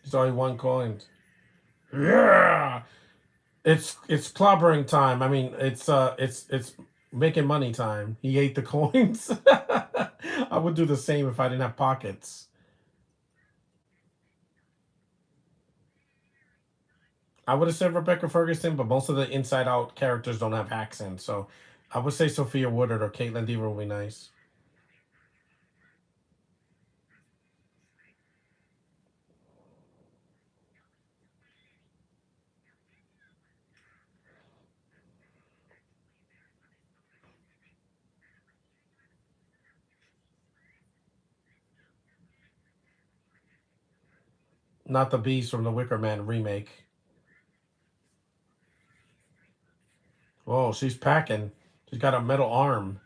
There's only one coin. Yeah. It's clobbering time. I mean, it's making money time. He ate the coins. I would do the same if I didn't have pockets. I would have said Rebecca Ferguson, but most of the Inside Out characters don't have accents, so I would say Sophia Woodard or Caitlin Dever would be nice. Not the bees from the Wicker Man remake. Oh, she's packing. She's got a metal arm.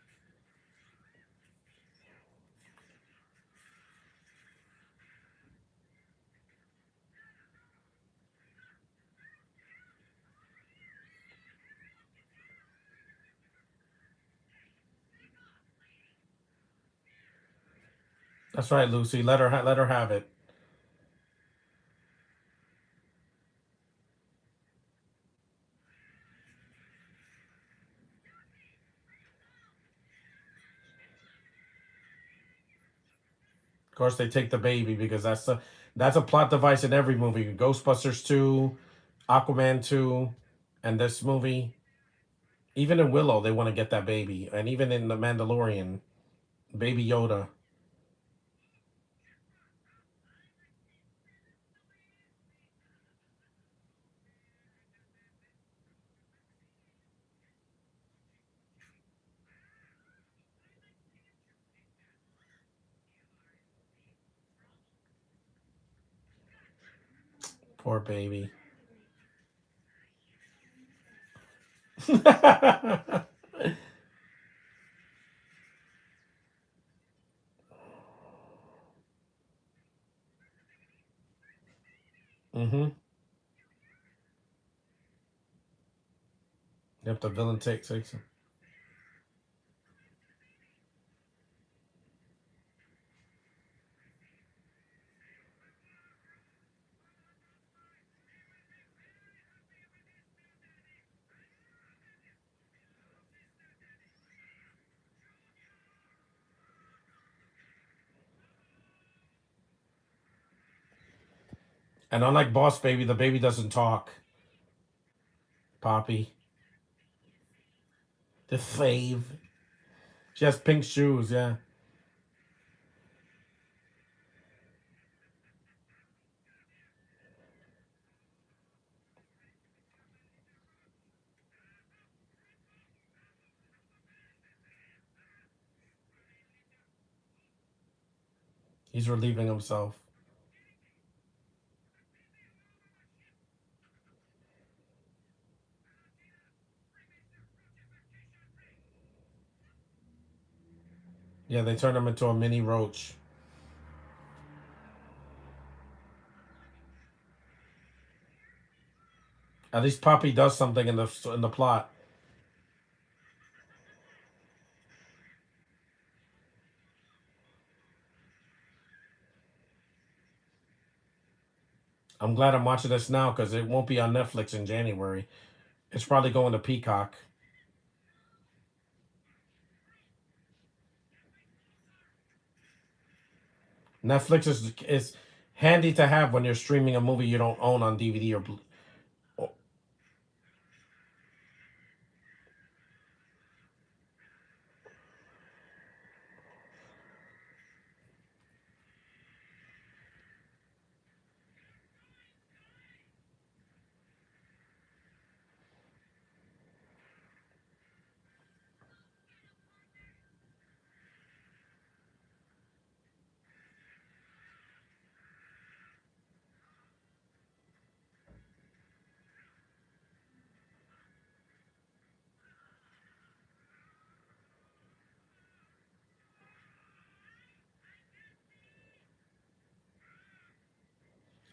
That's right, Lucy. Let her have it. Of course, they take the baby because that's a plot device in every movie. Ghostbusters 2, Aquaman 2, and this movie. Even in Willow, they want to get that baby, and even in The Mandalorian, Baby Yoda. Poor baby. Mm-hmm. Yep, the villain takes him. And unlike Boss Baby, the baby doesn't talk. Poppy. The fave. She has pink shoes, yeah. He's relieving himself. Yeah, they turn him into a mini roach. At least Poppy does something in the plot. I'm glad I'm watching this now because it won't be on Netflix in January. It's probably going to Peacock. Netflix is handy to have when you're streaming a movie you don't own on DVD or.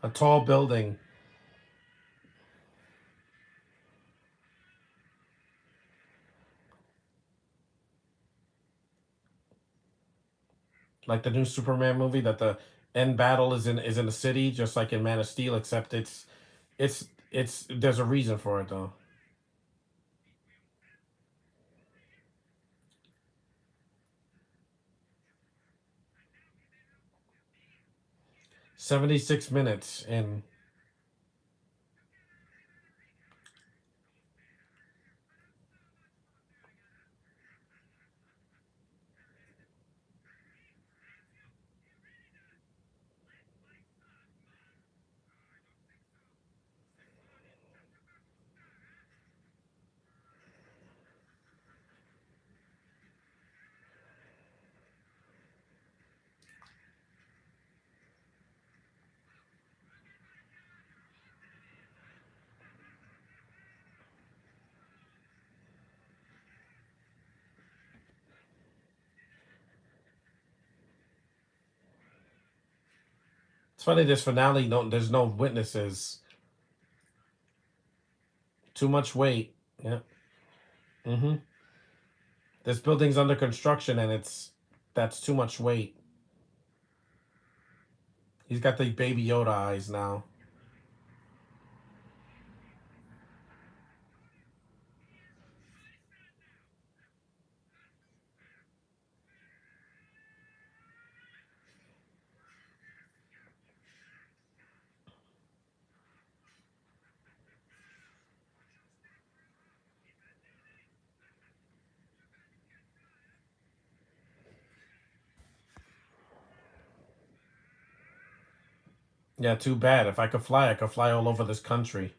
A tall building, like the new Superman movie, that the end battle is in a city, just like in Man of Steel, except it's there's a reason for it though. 76 minutes, and it's funny this finale. No, there's no witnesses. Too much weight. Yeah. Mm-hmm. This building's under construction, and that's too much weight. He's got the Baby Yoda eyes now. Yeah, too bad. If I could fly all over this country.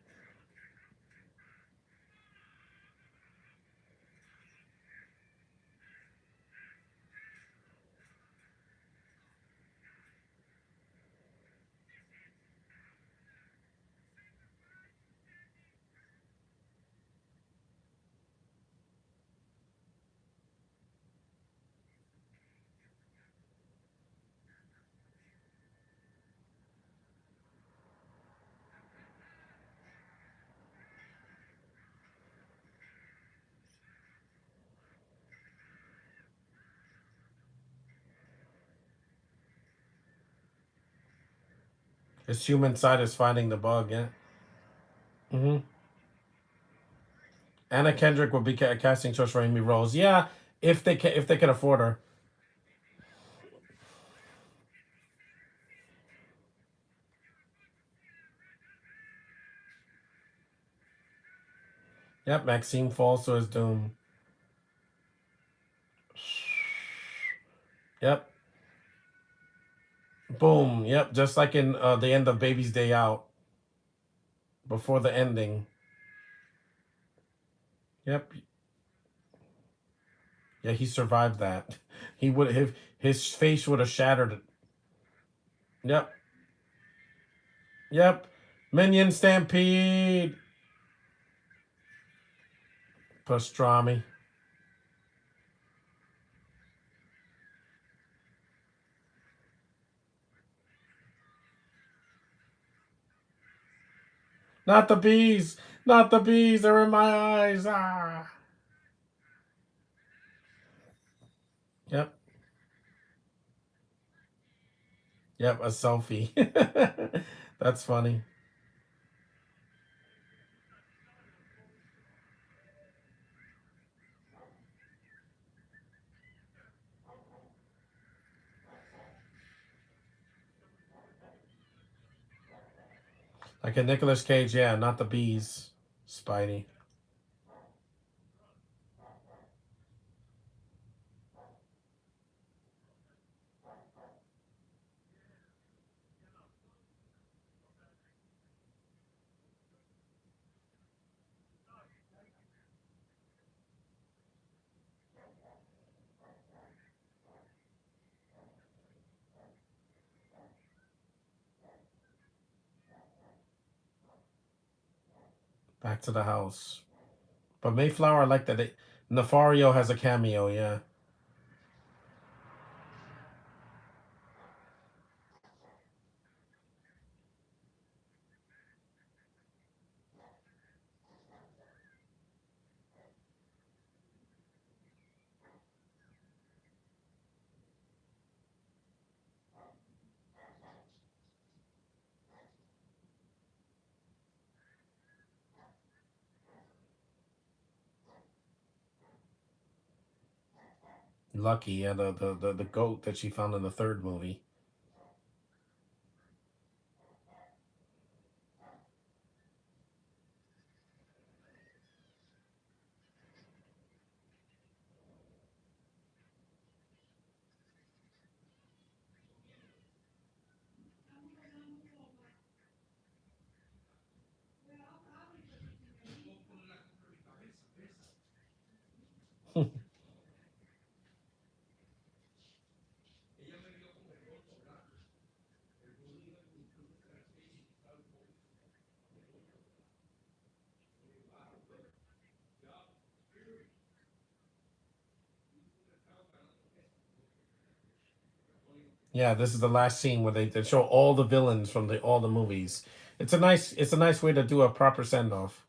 His human side is finding the bug. Yeah. Mm-hmm. Anna Kendrick would be casting choice for Amy Rose. Yeah, if they can afford her. Yep, Maxine falls to his doom. Yep. Boom. Yep. Just like in the end of Baby's Day Out, before the ending. Yep. Yeah, he survived that. He would his face would have shattered. Yep. Yep. Minion Stampede. Pastrami. Not the bees. Not the bees. They're in my eyes. Ah. Yep. Yep. A selfie. That's funny. Like a Nicolas Cage, yeah, not the bees. Spidey. Back to the house. But Mayflower, I like that. Nefario has a cameo, yeah. Lucky, yeah, the goat that she found in the third movie. Yeah, this is the last scene where they show all the villains from the all the movies. It's a nice way to do a proper send off.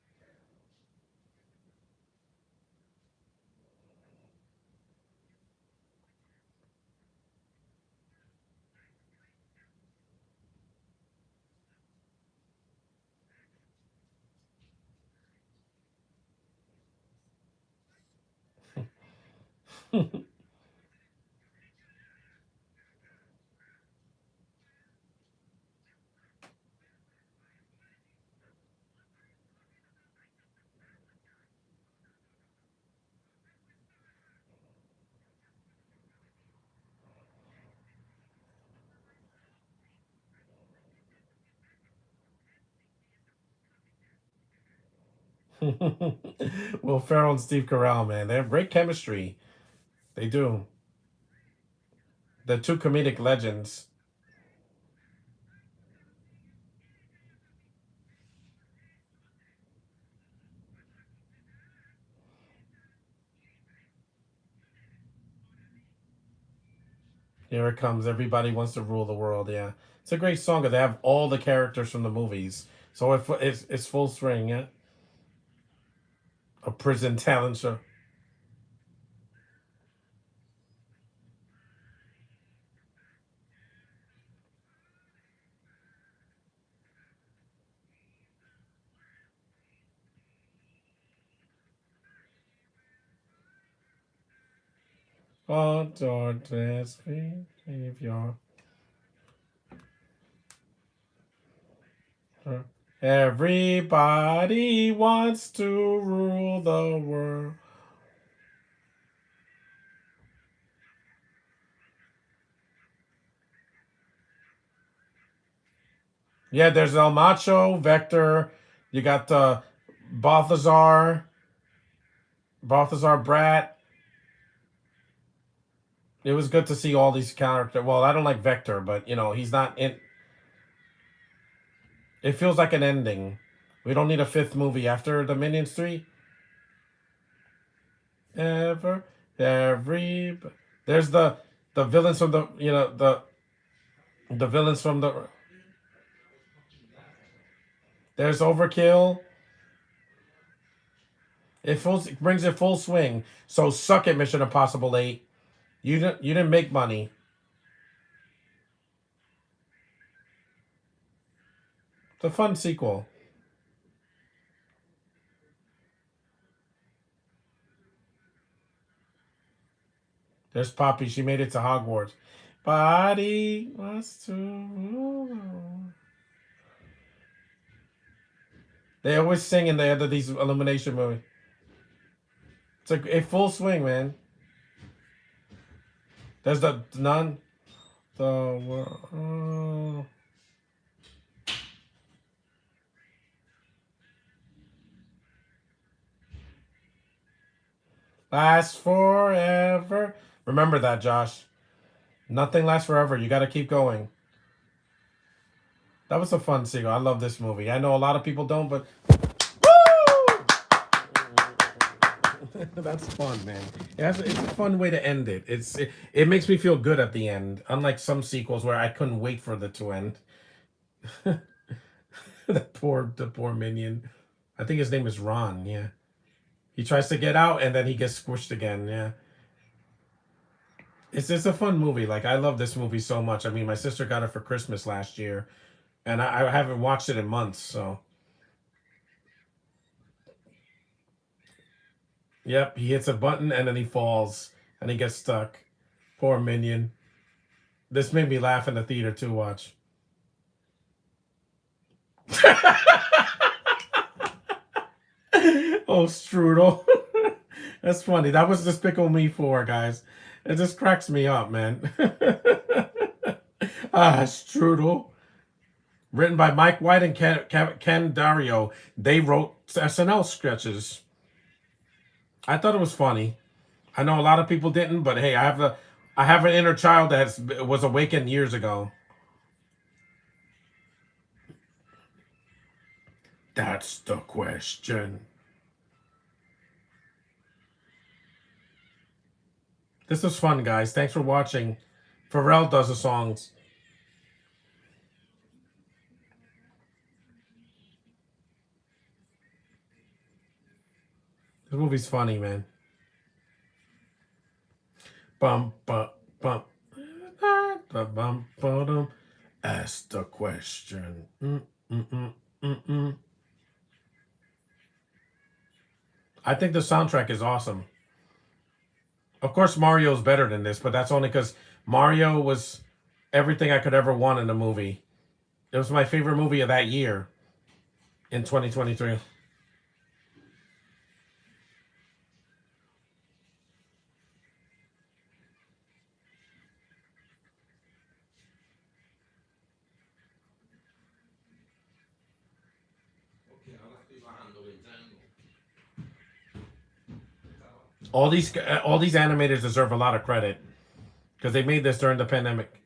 Will Ferrell and Steve Carell, man, they have great chemistry. They do. They're two comedic legends. Here it comes. Everybody wants to rule the world. Yeah, it's a great song. They have all the characters from the movies, so it's full swing. Yeah, a prison talent show. Oh, darkness, behavior. Everybody wants to rule the world. Yeah, there's El Macho, Vector. You got the Balthazar, Balthazar Brat. It was good to see all these characters. Well, I don't like Vector, but he's not in. It feels like an ending. We don't need a fifth movie after the Minions 3. Ever, every. There's the villains from the villains from the. There's Overkill. It brings it full swing. So suck it, Mission Impossible 8. You didn't make money. It's a fun sequel. There's Poppy. She made it to Hogwarts. Body wants to. They always sing in the end of these Illumination movies. It's like a full swing, man. There's the none. The lasts forever. Remember that, Josh. Nothing lasts forever. You got to keep going. That was a fun sequel. I love this movie. I know a lot of people don't, but that's fun, man. It's a fun way to end it. It makes me feel good at the end, unlike some sequels where I couldn't wait for it to end. The poor minion. I think his name is Ron. Yeah, he tries to get out and then he gets squished again. Yeah, it's a fun movie. Like I love this movie so much. I mean, my sister got it for Christmas last year, and I haven't watched it in months. So, yep, he hits a button and then he falls and he gets stuck. Poor minion. This made me laugh in the theater too. Watch. Oh, strudel. That's funny. That was Despicable Me 4, guys. It just cracks me up, man. Strudel. Written by Mike White and Ken Dario. They wrote SNL sketches. I thought it was funny. I know a lot of people didn't, but hey, I have an inner child that was awakened years ago. That's the question. This was fun, guys. Thanks for watching. Pharrell does the songs. This movie's funny, man. Bum bum bum. Bum bum. Ask the question. Mm. I think the soundtrack is awesome. Of course, Mario's better than this, but that's only because Mario was everything I could ever want in a movie. It was my favorite movie of that year in 2023. All these animators deserve a lot of credit because they made this during the pandemic.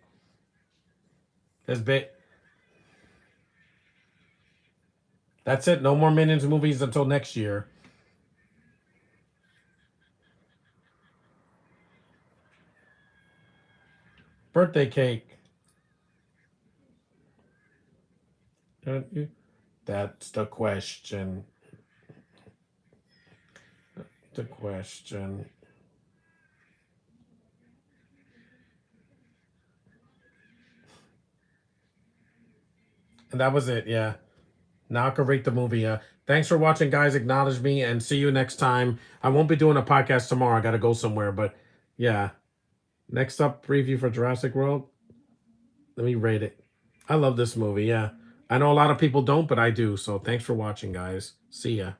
This bit. That's it. No more Minions movies until next year. Birthday cake. That's the question. The question. And that was it. Yeah. Now I can rate the movie. Thanks for watching, guys. Acknowledge me and see you next time. I won't be doing a podcast tomorrow. I got to go somewhere. But yeah. Next up, preview for Jurassic World. Let me rate it. I love this movie. Yeah. I know a lot of people don't, but I do. So thanks for watching, guys. See ya.